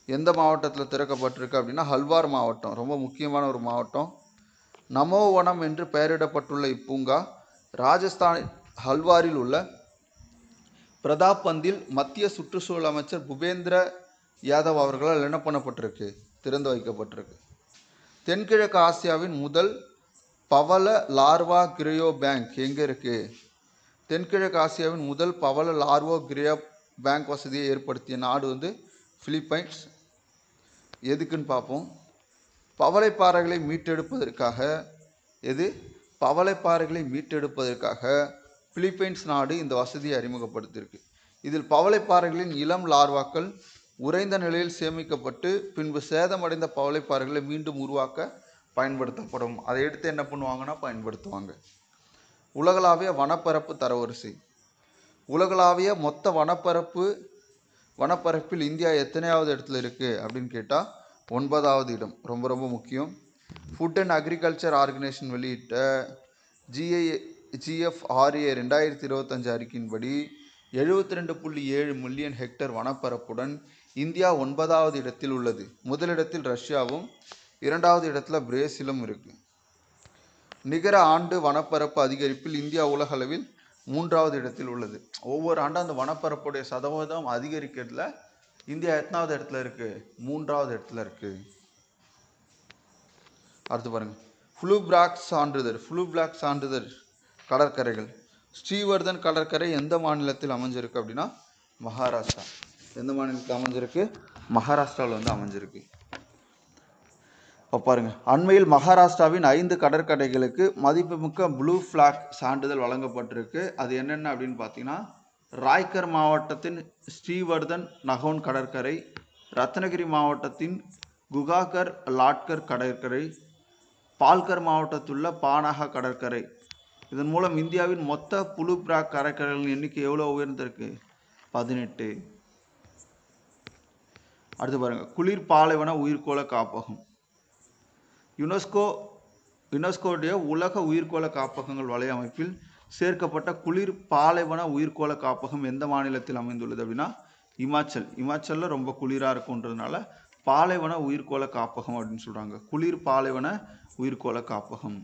எந்த மாவட்டத்தில் திறக்கப்பட்டிருக்கு அப்படின்னா ஹல்வார் மாவட்டம். ரொம்ப முக்கியமான ஒரு மாவட்டம். நமோ வனம் என்று பெயரிடப்பட்டுள்ள இப்பூங்கா ராஜஸ்தானின் ஹல்வாரில் உள்ள பிரதாப் பந்தில் மத்திய சுற்றுச்சூழல் அமைச்சர் பூபேந்திர யாதவ் அவர்களால் என்ன பண்ணப்பட்டிருக்கு? திறந்து வைக்கப்பட்டிருக்கு. தென்கிழக்கு ஆசியாவின் முதல் பவள லார்வா கிரையோ பேங்க் எங்கே இருக்குது? தென்கிழக்கு ஆசியாவின் முதல் பவள லார்வோ கிரையோ பேங்க் வசதியை ஏற்படுத்திய நாடு வந்து பிலிப்பைன்ஸ். எதுக்குன்னு பார்ப்போம். பவளைப்பாறைகளை மீட்டெடுப்பதற்காக பவளைப்பாறைகளை மீட்டெடுப்பதற்காக பிலிப்பைன்ஸ் நாடு இந்த வசதியை அறிமுகப்படுத்தியிருக்கு. இதில் பவளைப்பாறைகளின் இளம் லார்வாக்கள் உறைந்த நிலையில் சேமிக்கப்பட்டு பின்பு சேதமடைந்த பவளைப்பாறைகளை மீண்டும் உருவாக்க பயன்படுத்தப்படும். அதை எடுத்து என்ன பண்ணுவாங்கன்னா பயன்படுத்துவாங்க. உலகளாவிய வனப்பரப்பு தரவரிசை. உலகளாவிய மொத்த வனப்பரப்பில் இந்தியா எத்தனையாவது இடத்துல இருக்குது அப்படின்னு கேட்டால் 9வது இடம். ரொம்ப ரொம்ப முக்கியம். ஃபுட் அண்ட் அக்ரிகல்ச்சர் ஆர்கனைசேஷன் வெளியிட்ட GFRA 2025 அறிக்கையின்படி 72.7 மில்லியன் ஹெக்டேர் வனப்பரப்புடன் இந்தியா 9வது இடத்தில் உள்ளது. முதலிடத்தில் ரஷ்யாவும் 2வது இடத்துல பிரேசிலும் இருக்குது. நிகர ஆண்டு வனப்பரப்பு அதிகரிப்பில் இந்தியா உலக அளவில் 3வது இடத்தில் உள்ளது. ஒவ்வொரு ஆண்டும் அந்த வனப்பரப்புடைய சதவீதம் அதிகரிக்கிறதுல இந்தியா எத்தனாவது இடத்துல இருக்குது? 3வது இடத்துல இருக்குது. அடுத்து பாருங்கள், ஃப்ளூ பிளாக் சான்றிதழ் கடற்கரைகள். ஸ்ரீவர்தன் கடற்கரை எந்த மாநிலத்தில் அமைஞ்சிருக்கு அப்படின்னா மகாராஷ்டிரா. எந்த மாநிலத்தில் அமைஞ்சிருக்கு? மகாராஷ்டிராவில் வந்து அமைஞ்சிருக்கு. பாருங்க, அண்மையில் மகாராஷ்டிராவின் 5 கடற்கரைகளுக்கு மதிப்புமிக்க ப்ளூ ஃபிளாக் சான்றிதழ் வழங்கப்பட்டிருக்கு. அது என்னென்ன அப்படின்னு பார்த்தீங்கன்னா, ராய்கர் மாவட்டத்தின் ஸ்ரீவர்தன் நகோன் கடற்கரை, ரத்னகிரி மாவட்டத்தின் குகாகர் லாட்கர் கடற்கரை, பால்கர் மாவட்டத்துள்ள பானகா கடற்கரை. இதன் மூலம் இந்தியாவின் மொத்த ப்ளூ ஃபிளாக் கடற்கரைகளின் எண்ணிக்கை எவ்வளோ உயர்ந்திருக்கு? 18. அடுத்து பாருங்க, குளிர் பாலைவன உயிர்கோள காப்பகம். யுனெஸ்கோடைய உலக உயிர்கோள காப்பகங்கள் வலையமைப்பில் சேர்க்கப்பட்ட குளிர் பாலைவன உயிர்கோள காப்பகம் எந்த மாநிலத்தில் அமைந்துள்ளது அப்படின்னா இமாச்சல்ல ரொம்ப குளிராக இருக்குன்றதுனால பாலைவன உயிர்கோள காப்பகம் அப்படின்னு சொல்றாங்க. குளிர் பாலைவன உயிர்கோள காப்பகம்.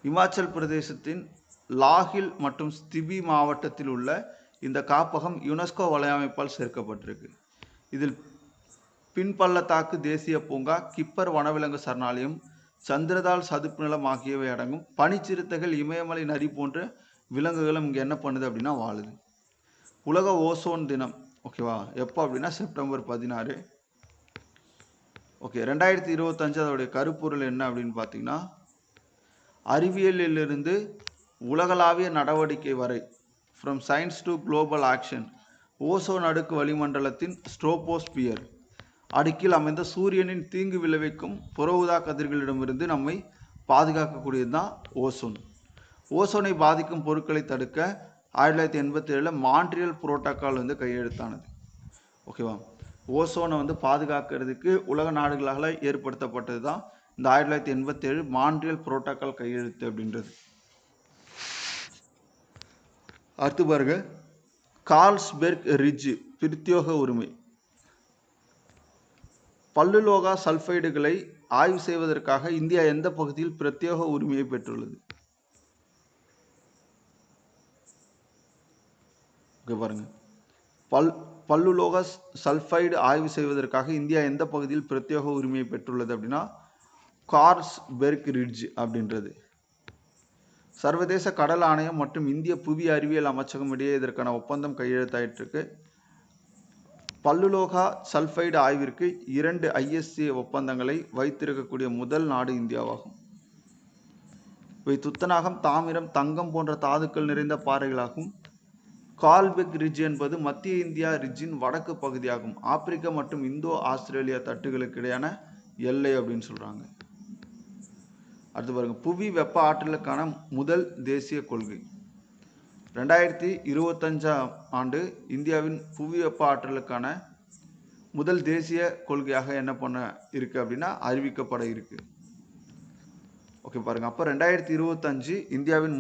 இமாச்சல் பிரதேசத்தின் லாஹில் மற்றும் ஸ்திபி மாவட்டத்தில் உள்ள இந்த காப்பகம் யுனெஸ்கோ வலையமைப்பால் சேர்க்கப்பட்டிருக்கு. இதில் பின்பள்ளத்தாக்கு தேசிய பூங்கா, கிப்பர் வனவிலங்கு சரணாலயம், சந்திரதால் சதுப்பு நிலம் ஆகியவை அடங்கும். பனிச்சிறுத்தைகள், இமயமலை நரி போன்ற விலங்குகளும் இங்கே என்ன பண்ணுது அப்படின்னா வாழுது. உலக ஓசோன் தினம் ஓகேவா, எப்போ அப்படின்னா செப்டம்பர் 16. ஓகே, 2025 அதோடைய கருப்பொருள் என்ன அப்படின்னு பார்த்தீங்கன்னா, அறிவியலிலிருந்து உலகளாவிய நடவடிக்கை வரை, from science to global action, ozone அடுக்கு வளிமண்டலத்தின் ஸ்ட்ரோபோஸ்பியர் அடுக்கில் அமைந்த சூரியனின் தீங்கு விளைவிக்கும் புற ஊதா கதிர்களிடமிருந்து நம்மை பாதுகாக்கக்கூடியது தான் ஓசோன். ஓசோனை பாதிக்கும் பொருட்களை தடுக்க 1987 மான்ட்ரியல் புரோட்டோக்கால் கையெழுத்தானது. ஓகேவா, ஓசோனை பாதுகாக்கிறதுக்கு உலக நாடுகளால் ஏற்படுத்தப்பட்டது தான் இந்த 1987 மான்ட்ரியல் புரோட்டோக்கால் கையெழுத்து அப்படின்றது. அடுத்து பாருங்க, கார்ல்ஸ்பெர்க் ரிட்ஜ் பிரத்யேக உரிமை. பல்லுலோகா சல்பைடுகளை ஆய்வு செய்வதற்காக இந்தியா எந்த பகுதியில் பிரத்யேக உரிமையை பெற்றுள்ளது? பாருங்க, பல்லுலோகா சல்பைடு ஆய்வு செய்வதற்காக இந்தியா எந்த பகுதியில் பிரத்யேக உரிமையை பெற்றுள்ளது அப்படின்னா கார்ல்ஸ்பெர்க் ரிட்ஜ் அப்படின்றது. சர்வதேச கடல் ஆணையம் மற்றும் இந்திய புவி அறிவியல் அமைச்சகம் இடையே இதற்கான ஒப்பந்தம் கையெழுத்தாயிட்டிருக்கு. பல்லுலோகா சல்பைடு ஆய்விற்கு 2 ISA ஒப்பந்தங்களை வைத்திருக்கக்கூடிய முதல் நாடு இந்தியாவாகும். இவை துத்தநாகம், தாமிரம், தங்கம் போன்ற தாதுக்கள் நிறைந்த பாறைகளாகும். கார்ல்ஸ்பெர்க் ரிட்ஜ் என்பது மத்திய இந்தியா ரிட்ஜின் வடக்கு பகுதியாகும். ஆப்பிரிக்கா மற்றும் இந்தோ ஆஸ்திரேலியா தட்டுகளுக்கு இடையான எல்லை அப்படின்னு சொல்றாங்க. அடுத்து பாருங்க, புவி வெப்ப ஆற்றலுக்கான முதல் தேசிய கொள்கை. 2025 ஆண்டு இந்தியாவின் புவி வெப்ப ஆற்றலுக்கான முதல் தேசிய கொள்கையாக என்ன பண்ண இருக்கு அப்படின்னா அறிவிக்கப்பட இருக்கு. ஓகே பாருங்க, அப்போ 2025 இந்தியாவின்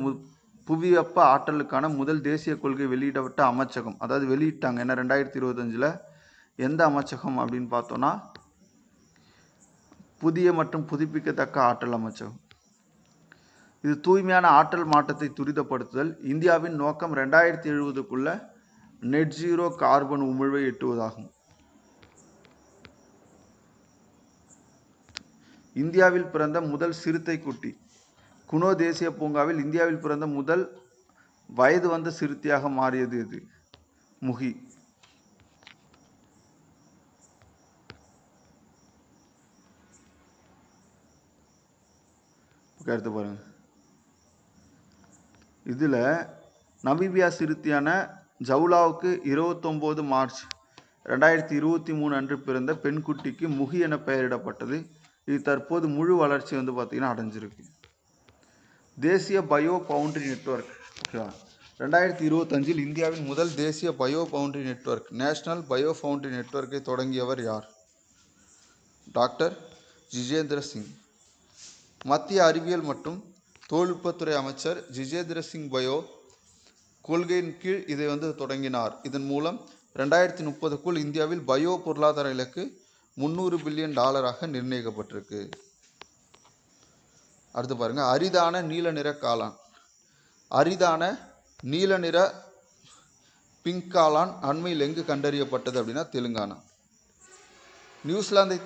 புவி வெப்ப ஆற்றலுக்கான முதல் தேசிய கொள்கை வெளியிடப்பட்ட அமைச்சகம், அதாவது வெளியிட்டாங்க என்ன 2025 எந்த அமைச்சகம் அப்படின்னு பார்த்தோம்னா புதிய மற்றும் புதுப்பிக்கத்தக்க ஆற்றல் அமைச்சகம். இது தூய்மையான ஆற்றல் மாற்றத்தை துரிதப்படுத்துதல். இந்தியாவின் நோக்கம் 2070க்குள்ள நெட் ஜீரோ கார்பன் உமிழ்வை எட்டுவதாகும். இந்தியாவில் பிறந்த முதல் சிறுத்தை குட்டி. குனோ தேசிய பூங்காவில் இந்தியாவில் பிறந்த முதல் வயது வந்த சிறுத்தையாக மாறியது எது? முகி. அடுத்து பாருங்க, இதில் நமீபியா சிறுத்தையான ஜவுலாவுக்கு 29 மார்ச் 2023 அன்று பிறந்த பெண்குட்டிக்கு முகி என பெயரிடப்பட்டது. இது தற்போது முழு வளர்ச்சி பார்த்தீங்கன்னா அடைஞ்சிருக்கு. தேசிய பயோ பவுண்டரி நெட்வொர்க். 2025 இந்தியாவின் முதல் தேசிய bio boundary network, national bio boundary நெட்வொர்க்கை தொடங்கியவர் யார்? டாக்டர் ஜிதேந்திர சிங். மத்திய அறிவியல் மற்றும் தொழில்நுட்பத்துறை அமைச்சர் ஜிதேந்திர சிங் பயோ கொள்கையின் கீழ் இதை தொடங்கினார். இதன் மூலம் 2030க்குள் இந்தியாவில் பயோ பொருளாதார இலக்கு $300 பில்லியன் நிர்ணயிக்கப்பட்டிருக்கு. அடுத்து பாருங்க, அரிதான நீல நிற காளான். அரிதான நீல நிற பிங்க் காளான் அண்மையில் எங்கு கண்டறியப்பட்டது அப்படின்னா தெலுங்கானா. நியூசிலாந்தை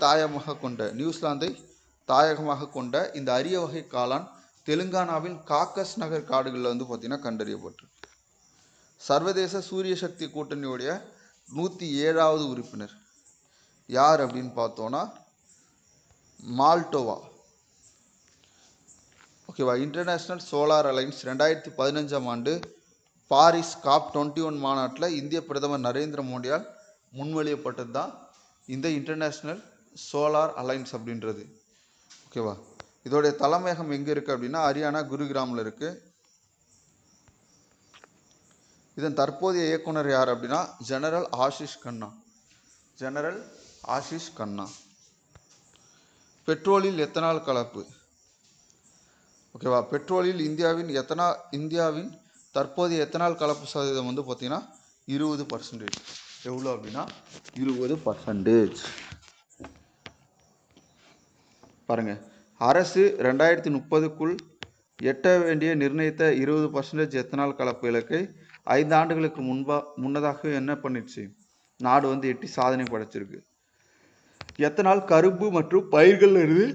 தாயகமாக கொண்ட இந்த அரிய வகை காளான் தெலுங்கானாவின் காக்கஸ் நகர் காடுகளில் பார்த்தீங்கன்னா கண்டறியப்பட்டிருக்கு. சர்வதேச சூரிய சக்தி கூட்டணியுடைய 107வது உறுப்பினர் யார் அப்படின்னு பார்த்தோன்னா மால்டோவா. ஓகேவா. இன்டர்நேஷ்னல் சோலார் அலைன்ஸ் 2015ஆம் ஆண்டு பாரிஸ் COP21 மாநாட்டில் இந்திய பிரதமர் நரேந்திர மோடியால் முன்மொழியப்பட்டது தான் இந்த இன்டர்நேஷ்னல் சோலார் அலைன்ஸ் அப்படின்றது. ஓகேவா. இதோடைய தலைமையகம் எங்கே இருக்குது அப்படின்னா ஹரியானா குருகிராமில் இருக்குது. இதன் தற்போதைய இயக்குனர் யார் அப்படின்னா ஜெனரல் ஆஷிஷ் கண்ணா. பெட்ரோலில் எத்தனால் கலப்பு. ஓகேவா. பெட்ரோலில் இந்தியாவின் தற்போதைய எத்தனால் கலப்பு சதவீதம் வந்து பார்த்தீங்கன்னா 20%. எவ்வளோ அப்படின்னா 20%. பாருங்க, அரசு 2030க்குள் எட்ட வேண்டிய நிர்ணயித்த 20% எத்தனால் கலப்பு இலக்கை 5 ஆண்டுகளுக்கு முன்னதாக என்ன பண்ணிடுச்சு, நாடு வந்து எட்டி சாதனை படைச்சிருக்கு. எத்தனால் கரும்பு மற்றும் பயிர்கள் இருந்து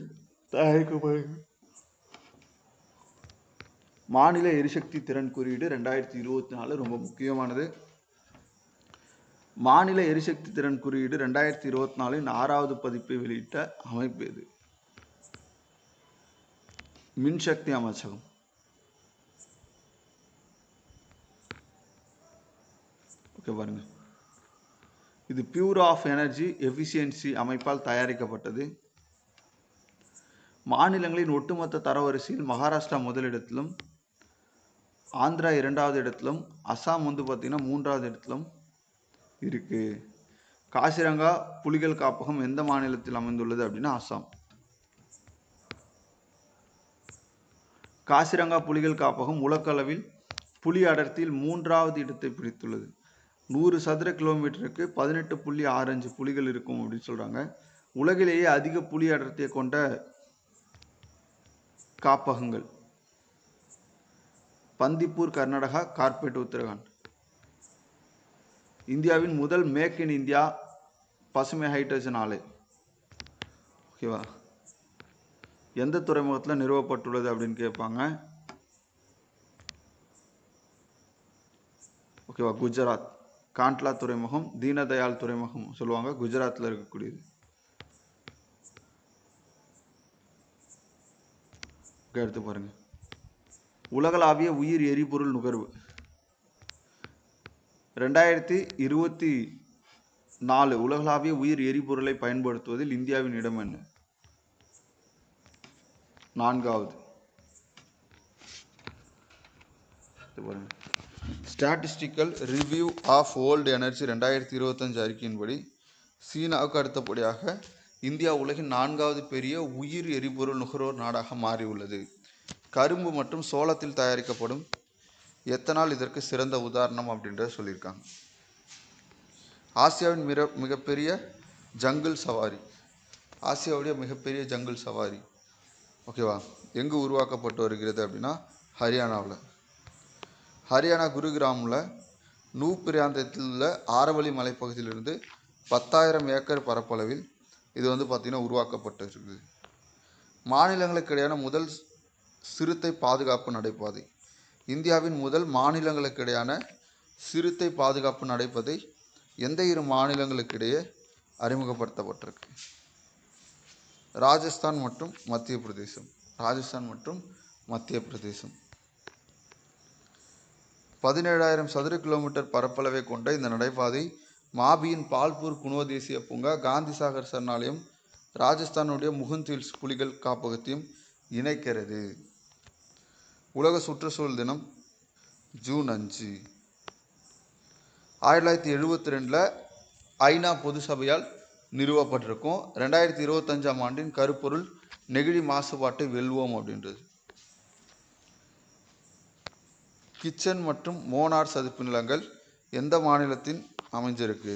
தயாரிக்கப்படுது. மாநில எரிசக்தி திறன் குறியீடு 2024 ரொம்ப முக்கியமானது. மாநில எரிசக்தி திறன் குறியீடு 2024 6வது பதிப்பை வெளியிட்ட அமைப்பு எது? மின்சக்தி அமைச்சகம். ஓகே பாருங்க, இது பியூரோ ஆஃப் எனர்ஜி எஃபிஷியன்சி அமைப்பால் தயாரிக்கப்பட்டது. மாநிலங்களின் ஒட்டுமொத்த தரவரிசையில் மகாராஷ்டிரா முதலிடத்திலும், ஆந்திரா 2வது இடத்திலும், அசாம் வந்து பார்த்தீங்கன்னா 3வது இடத்திலும் இருக்கு. காசிரங்கா புலிகள் காப்பகம் எந்த மாநிலத்தில் அமைந்துள்ளது அப்படின்னா அசாம். காசிரங்கா புலிகள் காப்பகம் உலகளவில் புலி அடர்த்தியில் 3வது இடத்தை பிடித்துள்ளது. 100 சதுர கிலோமீட்டருக்கு 18.65 புலிகள் இருக்கும் அப்படின்னு சொல்றாங்க. உலகிலேயே அதிக புலி அடர்த்தியை கொண்ட காப்பகங்கள் பந்திப்பூர் கர்நாடகா, கார்பேட் உத்தரகாண்ட். இந்தியாவின் முதல் மேக் இன் இந்தியா பசுமை ஹைட்ரஜன் ஆலை ஓகேவா எந்த துறைமுகத்தில் நிறுவப்பட்டுள்ளது அப்படின்னு கேட்பாங்க. ஓகேவா, குஜராத் காண்ட்லா துறைமுகம், தீனதயாள் துறைமுகம் சொல்லுவாங்க, குஜராத்தில் இருக்கக்கூடியது. எடுத்து பாருங்க, உலகளாவிய உயிர் எரிபொருள் நுகர்வு 2024 உலகளாவிய உயிர் எரிபொருளை பயன்படுத்துவதில் இந்தியாவின் இடம் என்ன? 4வது. Statistical review of world energy 2025 அறிக்கையின்படி சீனாவுக்கு அடுத்தபடியாக இந்தியா உலகின் 4வது பெரிய உயிர் எரிபொருள் நுகர்வோர் நாடாக மாறியுள்ளது. கரும்பு மற்றும் சோளத்தில் தயாரிக்கப்படும் எத்தனால் இதற்கு சிறந்த உதாரணம் அப்படின்றத சொல்லியிருக்காங்க. ஆசியாவின் மிகப்பெரிய ஜங்கிள் சவாரி. ஆசியாவுடைய மிகப்பெரிய ஜங்கிள் சவாரி ஓகேவா எங்கு உருவாக்கப்பட்டு வருகிறது அப்படின்னா ஹரியானாவில். ஹரியானா குருகிராமில் நூப் பிராந்தியத்தில் உள்ள ஆரவழி மலைப்பகுதியிலிருந்து 10,000 ஏக்கர் பரப்பளவில் இது வந்து பார்த்திங்கன்னா உருவாக்கப்பட்டிருக்குது. மாநிலங்களுக்கு இடையான முதல் சிறுத்தை பாதுகாப்பு நடைபாதை. இந்தியாவின் முதல் மாநிலங்களுக்கு இடையான சிறுத்தை பாதுகாப்பு நடைபாதை எந்த 2 மாநிலங்களுக்கு இடையே அறிமுகப்படுத்தப்பட்டிருக்கு? ராஜஸ்தான் மற்றும் மத்திய பிரதேசம். 17,000 சதுர கிலோமீட்டர் பரப்பளவை கொண்ட இந்த நடைபாதை மாபியின் பால்பூர் குனோ தேசிய பூங்கா, காந்தி சாகர் சரணாலயம், ராஜஸ்தானுடைய முகுந்த் ஹில்ஸ் புலிகள் காப்பகத்தையும் இணைக்கிறது. உலக சுற்றுச்சூழல் தினம் ஜூன் 5. 1972 ஐநா பொது சபையால் நிறுவப்பட்டிருக்கும். 2025ஆம் ஆண்டின் கருப்பொருள் நெகிழி மாசுபாட்டை வெல்வோம் அப்படின்றது. கிச்சன் மற்றும் மோனார் சதுப்பு நிலங்கள் எந்த மாநிலத்தின் அமைஞ்சிருக்கு?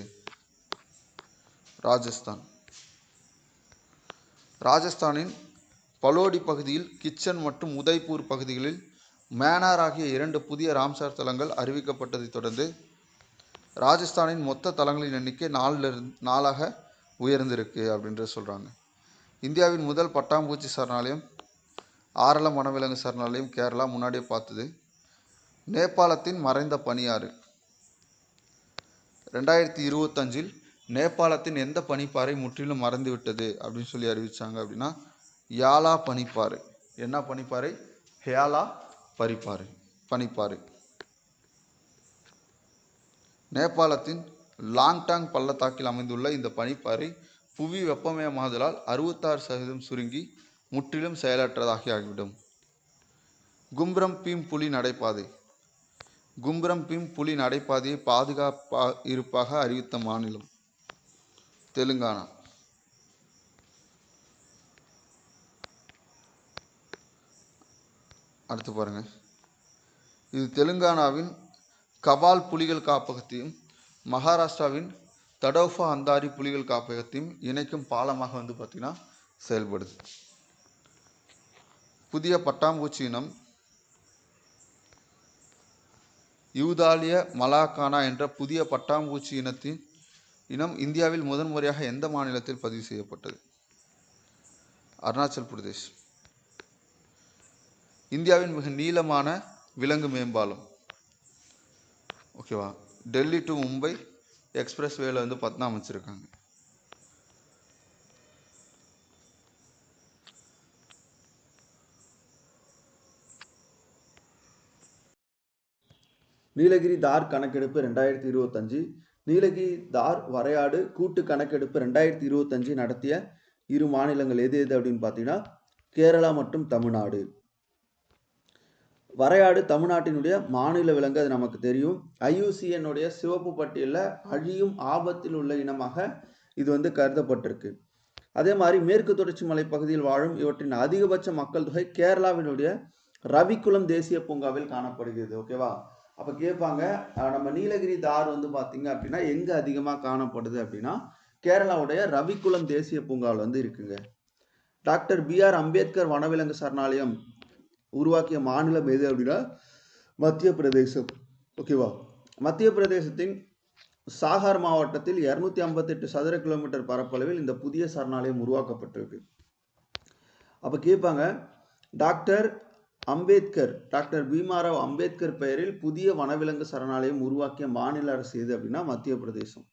ராஜஸ்தானின் பலோடி பகுதியில் கிச்சன் மற்றும் உதய்பூர் பகுதிகளில் மேனார் ஆகிய 2 புதிய ராம்சார் தலங்கள் அறிவிக்கப்பட்டதை தொடர்ந்து ராஜஸ்தானின் மொத்த தலங்களின் எண்ணிக்கை 4ஆக உயர்ந்திருக்கு அப்படின்ற சொல்கிறாங்க. இந்தியாவின் முதல் பட்டாம்பூச்சி சரணாலயம் ஆரளம் வனவிலங்கு சரணாலயம் கேரளா, முன்னாடியே பார்த்தது. நேபாளத்தின் மறைந்த பனியாறு 2025 நேபாளத்தின் எந்த பனிப்பாறை முற்றிலும் மறைந்து விட்டது அப்படின்னு சொல்லி அறிவிச்சாங்க அப்படின்னா யாலா பனிப்பாறை. என்ன பனிப்பாறை? ஹியாலா பனிப்பாறை. நேபாளத்தின் லாங்டாங் பள்ளத்தாக்கில் அமைந்துள்ள இந்த பனிப்பாறை புவி வெப்பமயமாதலால் 66% சுருங்கி முற்றிலும் செயலற்றதாகி ஆகிவிடும். கும்ரம் பீம் புலி நடைபாதையை இருப்பாக அறிவித்த மாநிலம் தெலுங்கானா. அடுத்து பாருங்க, இது தெலுங்கானாவின் கபால் புலிகள் காப்பகத்தையும் மகாராஷ்டிராவின் தடோஃபா அந்தாரி புலிகள் காப்பகத்தையும் இணைக்கும் பாலமாக பார்த்தீங்கன்னா செயல்படுது. புதிய பட்டாம்பூச்சி இனம் யூதாலிய மலாக்கானா என்ற புதிய பட்டாம்பூச்சி இனம் இந்தியாவில் முதன்முறையாக எந்த மாநிலத்தில் பதிவு செய்யப்பட்டது? அருணாச்சல் பிரதேஷ். இந்தியாவின் மிக நீளமான விலங்கு மேம்பாலம், ஓகேவா, டெல்லி டு மும்பை எக்ஸ்பிரஸ் வேல பார்த்தீங்கன்னா அமைச்சிருக்காங்க. நீலகிரி தார் கணக்கெடுப்பு 2025. நீலகிரி தார் வரையாடு கூட்டு கணக்கெடுப்பு 2025 நடத்திய 2 மாநிலங்கள் எது அப்படின்னு பார்த்தீங்கன்னா கேரளா மற்றும் தமிழ்நாடு. வரையாடு தமிழ்நாட்டினுடைய மாநில விலங்கு, அது நமக்கு தெரியும். IUCN சிவப்பு பட்டியலில் அழியும் ஆபத்தில் உள்ள இனமாக இது கருதப்பட்டிருக்கு. அதே மாதிரி மேற்கு தொடர்ச்சி மலை பகுதியில் வாழும் இவற்றின் அதிகபட்ச மக்கள் தொகை கேரளாவினுடைய ரவிக்குளம் தேசிய பூங்காவில் காணப்படுகிறது. ஓகேவா, அப்போ கேட்பாங்க, நம்ம நீலகிரி தார் பார்த்தீங்க அப்படின்னா எங்கே அதிகமாக காணப்படுது அப்படின்னா கேரளாவுடைய ரவிக்குளம் தேசிய பூங்காவில் இருக்குங்க. டாக்டர் BR அம்பேத்கர் வனவிலங்கு சரணாலயம் உருவாக்கிய மாநிலம் எது அப்படின்னா மத்திய பிரதேசம். ஓகேவா, மத்திய பிரதேசத்தின் சாகர் மாவட்டத்தில் 258 சதுர கிலோமீட்டர் பரப்பளவில் இந்த புதிய சரணாலயம் உருவாக்கப்பட்டிருக்கு. அப்போ கேட்பாங்க, டாக்டர் பீமாராவ் அம்பேத்கர் பெயரில் புதிய வனவிலங்கு சரணாலயம் உருவாக்கிய மாநில அரசு எது அப்படின்னா மத்திய பிரதேசம்.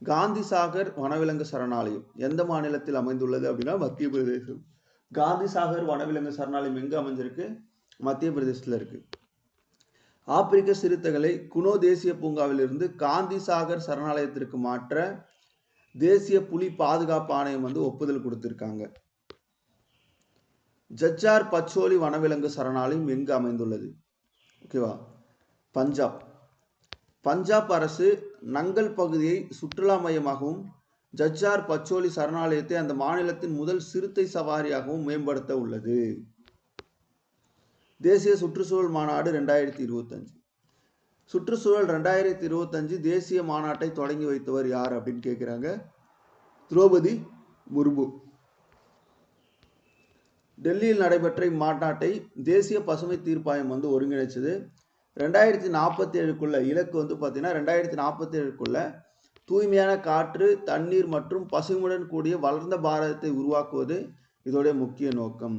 காந்தி சாகர் வனவிலங்கு சரணாலயம் எந்த மாநிலத்தில் அமைந்துள்ளது அப்படின்னா மத்திய பிரதேசம். காந்தி சாகர் வனவிலங்கு சரணாலயம் எங்க அமைஞ்சிருக்கு? மத்திய பிரதேசத்தில் இருக்கு. ஆப்பிரிக்க சிறுத்தைகளை குனோ தேசிய பூங்காவில் இருந்து காந்தி சாகர் சரணாலயத்திற்கு மாற்ற தேசிய புலி பாதுகாப்பு ஆணையம் ஒப்புதல் கொடுத்திருக்காங்க. ஜஜ்ஜார் பச்சோலி வனவிலங்கு சரணாலயம் எங்கு அமைந்துள்ளது? ஓகேவா, பஞ்சாப் அரசு நங்கல் பகுதியை சுற்றுலா மையமாகவும் ஜஜ்ஜார் பச்சோலி சரணாலயத்தை அந்த மாநிலத்தின் முதல் சிறுத்தை சவாரியாகவும் மேம்படுத்த உள்ளது. தேசிய சுற்றுச்சூழல் மாநாடு 2025. சுற்றுச்சூழல் 2025 தேசிய மாநாட்டை தொடங்கி வைத்தவர் யார் அப்படின்னு கேட்கிறாங்க. திரௌபதி முர்மு. டெல்லியில் நடைபெற்ற இம்மாநாட்டை தேசிய பசுமை தீர்ப்பாயம் ஒருங்கிணைச்சது. 2047க்குள்ள இலக்கு பார்த்தீங்கன்னா 2047க்குள்ள தூய்மையான காற்று, தண்ணீர் மற்றும் பசுமையுடன் கூடிய வளர்ந்த பாரதத்தை உருவாக்குவது இதோடைய முக்கிய நோக்கம்.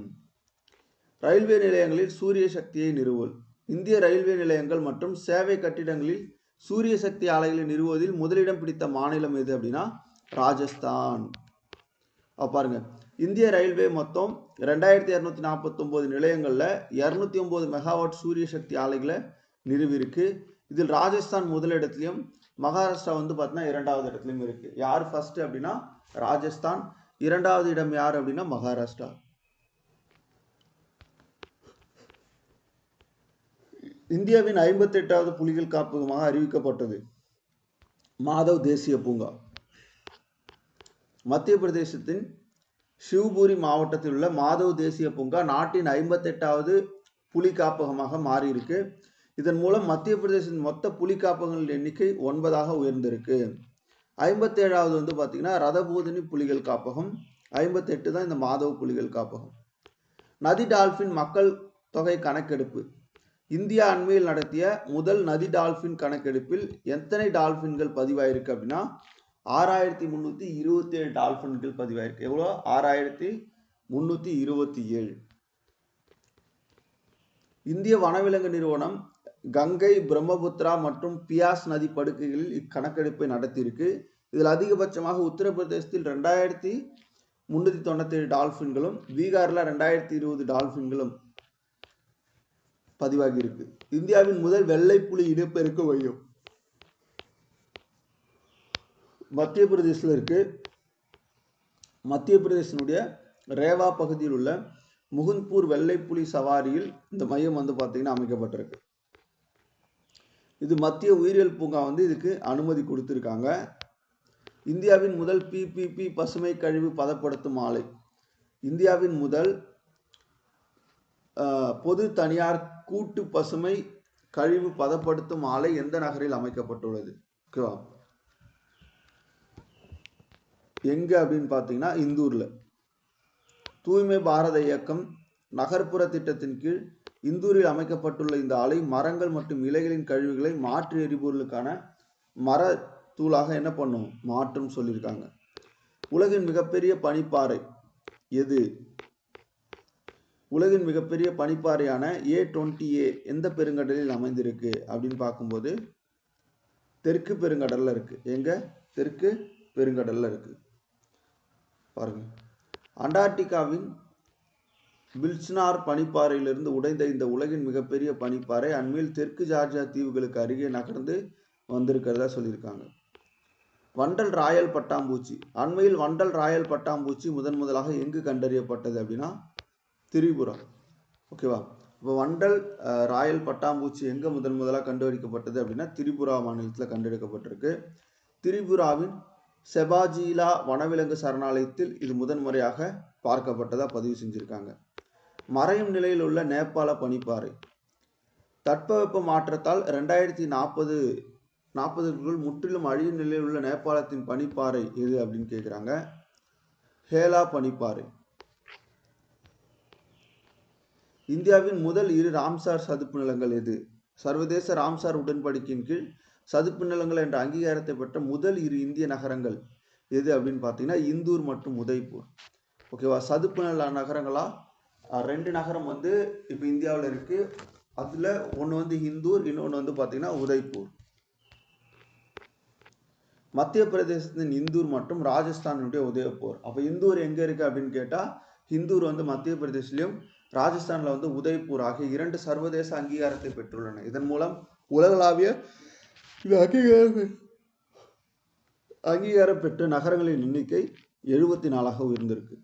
ரயில்வே நிலையங்களில் சூரிய சக்தியை நிறுவல். இந்திய ரயில்வே நிலையங்கள் மற்றும் சேவை கட்டிடங்களில் சூரிய சக்தி ஆலைகளை நிறுவுவதில் முதலிடம் பிடித்த மாநிலம் எது அப்படின்னா ராஜஸ்தான். பாருங்க, இந்திய ரயில்வே மொத்தம் 2249 நிலையங்களில் 209 மெகாவாட் சூரிய சக்தி ஆலைகளை நிறுவிருக்கு. இதில் ராஜஸ்தான் முதலிடத்திலையும் மகாராஷ்டிரா பார்த்தீங்கன்னா 2வது இடத்துலையும் இருக்கு. யார் ஃபர்ஸ்ட் அப்படின்னா ராஜஸ்தான், 2வது இடம் யார் அப்படின்னா மகாராஷ்டிரா. இந்தியாவின் 58வது புலிகள் காப்பகமாக அறிவிக்கப்பட்டது மாதவ் தேசிய பூங்கா. மத்திய பிரதேசத்தின் சிவ்பூரி மாவட்டத்தில் உள்ள மாதவ் தேசிய பூங்கா நாட்டின் 58வது புலி காப்பகமாக மாறி இருக்கு. இதன் மூலம் மத்திய பிரதேசத்தின் மொத்த புலி காப்பகங்களின் எண்ணிக்கை 9ஆக உயர்ந்திருக்கு. 57வது பார்த்தீங்கன்னா ரதபூதனி புலிகள் காப்பகம், 58 தான் இந்த மாதவ் புலிகள் காப்பகம். நதி டால்பின் மக்கள் தொகை கணக்கெடுப்பு. இந்தியா அண்மையில் நடத்திய முதல் நதி டால்பின் கணக்கெடுப்பில் எத்தனை டால்பின்கள் பதிவாயிருக்கு அப்படின்னா 6327 டால்பின்கள் பதிவாயிருக்கு. எவ்வளோ? 6327. இந்திய வனவிலங்கு நிறுவனம் கங்கை, பிரம்மபுத்திரா மற்றும் பியாஸ் நதி படுகைகளில் இக்கணக்கெடுப்பை நடத்தியிருக்கு. இதில் அதிகபட்சமாக உத்தரப்பிரதேசத்தில் 2397 டால்பின்களும், பீகார்ல 2020 டால்பின்களும் பதிவாகி இருக்கு. இந்தியாவின் முதல் வெள்ளை புலி இனப்பெருக்க மையம் மத்திய பிரதேசத்தில் இருக்கு. மத்திய பிரதேசனுடைய ரேவா பகுதியில் உள்ள முகுந்த்பூர் வெள்ளை புலி சவாரியில் இந்த மையம் வந்து பார்த்தீங்கன்னா அமைக்கப்பட்டிருக்கு. இது மத்திய உயிரியல் பூங்கா வந்து இதுக்கு அனுமதி கொடுத்திருக்காங்க. இந்தியாவின் முதல் PPP பசுமை கழிவு பதப்படுத்தும் ஆலை, இந்தியாவின் முதல் பொது தனியார் கூட்டு பசுமை கழிவு பதப்படுத்தும் ஆலை எந்த நகரில் அமைக்கப்பட்டுள்ளது? ஓகேவா, எங்க அப்படின்னு பார்த்தீங்கன்னா இந்தூர்ல. தூய்மை பாரத இயக்கம் நகர்ப்புற திட்டத்தின் கீழ் இந்தூரில் அமைக்கப்பட்டுள்ள இந்த ஆலை மரங்கள் மற்றும் இலைகளின் கழிவுகளை மாற்று எரிபொருளுக்கான மர தூளாக என்ன பண்ணும், மாற்றும் சொல்லியிருக்காங்க. உலகின் மிகப்பெரிய பனிப்பாறை எது? உலகின் மிகப்பெரிய பனிப்பாறையான A20A எந்த பெருங்கடலில் அமைந்திருக்கு அப்படின்னு பார்க்கும்போது தெற்கு பெருங்கடல்ல இருக்கு. எங்க? தெற்கு பெருங்கடல்ல இருக்கு. பாருங்க, அண்டார்டிகாவின் பில்ஸ்னார் பனிப்பாறையிலிருந்து உடைந்த இந்த உலகின் மிகப்பெரிய பனிப்பாறை அண்மையில் தெற்கு ஜார்ஜியா தீவுகளுக்கு அருகே நகர்ந்து வந்திருக்கிறதா சொல்லியிருக்காங்க. வண்டல் ராயல் பட்டாம்பூச்சி, அண்மையில் வண்டல் ராயல் பட்டாம்பூச்சி முதலாக எங்கு கண்டறியப்பட்டது அப்படின்னா திரிபுரா. ஓகேவா, இப்போ வண்டல் ராயல் பட்டாம்பூச்சி எங்க முதலாக கண்டுபிடிக்கப்பட்டது அப்படின்னா திரிபுரா மாநிலத்தில் கண்டெடுக்கப்பட்டிருக்கு. திரிபுராவின் செபாஜீலா வனவிலங்கு சரணாலயத்தில் இது முதன்முறையாக பார்க்கப்பட்டதா பதிவு செஞ்சிருக்காங்க. மறையும் நிலையில் உள்ள நேபாள பனிப்பாறை, தட்பவெப்ப மாற்றத்தால் 2040 முற்றிலும் அழியும் நிலையில் உள்ள நேபாளத்தின் பனிப்பாறை எது அப்படின்னு கேட்குறாங்க. ஹேலா பனிப்பாறை. இந்தியாவின் முதல் 2 ராம்சார் சதுப்பு நிலங்கள் எது? சர்வதேச ராம்சார் உடன்படிக்கையின் கீழ் சதுப்பு நிலங்கள் என்ற அங்கீகாரத்தை பெற்ற முதல் 2 இந்திய நகரங்கள் எது அப்படின்னு பார்த்தீங்கன்னா இந்தூர் மற்றும் உதய்பூர். ஓகேவா, சதுப்பு நில நகரங்களா 2 நகரம் வந்து இப்போ இந்தியாவில் இருக்கு. அதுல ஒன்று வந்து இந்தூர், இன்னொன்று வந்து பார்த்தீங்கன்னா உதய்பூர். மத்திய பிரதேசத்தின் இந்தூர் மற்றும் ராஜஸ்தானுடைய உதய்பூர். அப்போ இந்தூர் எங்க இருக்கு அப்படின்னு கேட்டா இந்தூர் வந்து மத்திய பிரதேசிலும் ராஜஸ்தான்ல வந்து உதய்பூர் ஆகிய 2 சர்வதேச அங்கீகாரத்தை பெற்றுள்ளன. இதன் மூலம் உலகளாவிய அங்கீகாரம் பெற்ற நகரங்களின் எண்ணிக்கை 74ஆக உயர்ந்திருக்கு.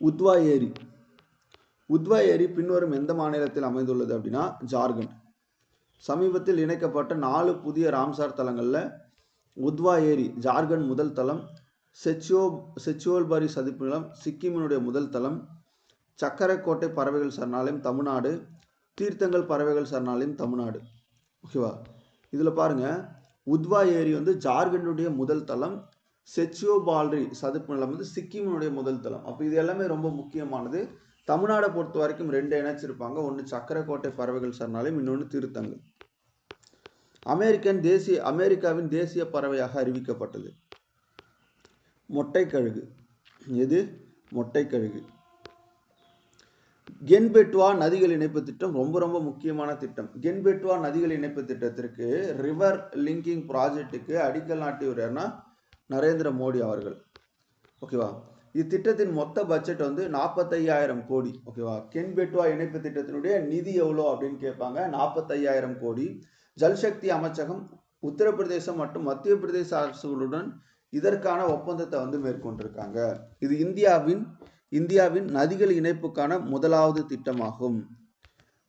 உத்வா ஏரி, உத்வா ஏரி பின்வரும் எந்த மாநிலத்தில் அமைந்துள்ளது அப்படின்னா ஜார்க்கண்ட். சமீபத்தில் இணைக்கப்பட்ட 4 புதிய ராம்சார் தலங்கள்ல உத்வா ஏரி ஜார்க்கண்ட் முதல் தலம், செச்சியோல்பரி சதுப்பு நிலம் சிக்கிமினுடைய முதல் தலம், சக்கரக்கோட்டை பறவைகள் சரணாலயம் தமிழ்நாடு, தீர்த்தங்கள் பறவைகள் சரணாலயம் தமிழ்நாடு. ஓகேவா, இதுல பாருங்க உத்வா ஏரி வந்து ஜார்க்கண்டுடைய முதல் தலம், செச்சியோபால்ரி சதுப்பு நிலம் வந்து சிக்கிமினுடைய முதல் தலம். அப்போ இது எல்லாமே ரொம்ப முக்கியமானது. தமிழ்நாடை பொறுத்த வரைக்கும் 2 இணைச்சிருப்பாங்க. ஒன்று சக்கரக்கோட்டை பறவைகள் சரணாலயம், இன்னொன்று தீர்த்தங்கள். அமெரிக்காவின் தேசிய பறவையாக அறிவிக்கப்பட்டது மொட்டைக்கழுகு. எது? மொட்டைக்கழுகு. கென்பெட்வா நதிகள் இணைப்பு திட்டம் ரொம்ப முக்கியமான திட்டம். கென்பெட்வா நதிகள் இணைப்பு திட்டத்திற்கு ரிவர் லிங்கிங் ப்ராஜெக்டுக்கு அடிக்கல் நாட்டியவர்னா நரேந்திர மோடி அவர்கள். ஓகேவா, இத்திட்டத்தின் மொத்த பட்ஜெட் வந்து 45,000 கோடி. ஓகேவா, கென்பெட்வா இணைப்பு திட்டத்தினுடைய நிதி எவ்வளோ அப்படின்னு கேட்பாங்க. 45,000 கோடி. ஜல்சக்தி அமைச்சகம் உத்தரப்பிரதேசம் மற்றும் மத்திய பிரதேச அரசுகளுடன் இதற்கான ஒப்பந்தத்தை வந்து மேற்கொண்டிருக்காங்க. இது இந்தியாவின் நதிகள் இணைப்புக்கான முதலாவது திட்டமாகும்.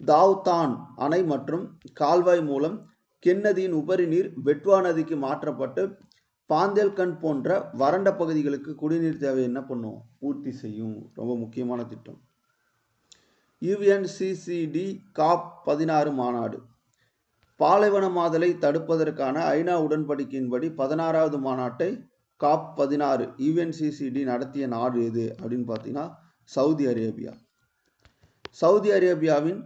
தாவ்தான் அணை மற்றும் கால்வாய் மூலம் கென் நதியின் உபரி நீர் பெட்வா நதிக்கு மாற்றப்பட்டு பாந்தேல்கண்ட் போன்ற வறண்ட பகுதிகளுக்கு குடிநீர் தேவை என்ன பண்ணும், பூர்த்தி செய்யும். ரொம்ப முக்கியமான திட்டம். UNCCD COP16 மாநாடு, பாலைவனமாதலை தடுப்பதற்கான ஐநா உடன்படிக்கையின்படி 16வது மாநாட்டை COP16 UNCCD நடத்திய நாடு எது அப்படின்னு பார்த்தீங்கன்னா சவுதி அரேபியா. சவுதி அரேபியாவின்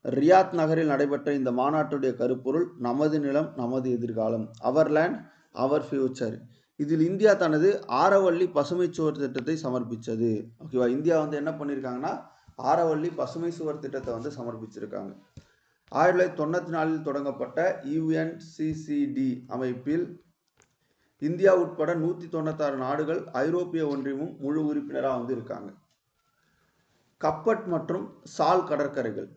ரியாத் நகரில் நடைபெற்ற இந்த மாநாட்டுடைய கருப்பொருள் நமது நிலம் நமது எதிர்காலம், அவர் லேண்ட் அவர் ஃபியூச்சர். இதில் இந்தியா தனது ஆரவள்ளி பசுமை சுவர் திட்டத்தை சமர்ப்பித்தது. ஓகேவா, இந்தியா வந்து என்ன பண்ணியிருக்காங்கன்னா ஆரவள்ளி பசுமை சுவர் திட்டத்தை வந்து சமர்ப்பிச்சிருக்காங்க. 1994 தொடங்கப்பட்ட UNCCD அமைப்பில் இந்தியா உட்பட 196 நாடுகள், ஐரோப்பிய ஒன்றியமும் முழு உறுப்பினராக இருக்காங்க. கப்பட் மற்றும் சால் கடற்கரைகள்.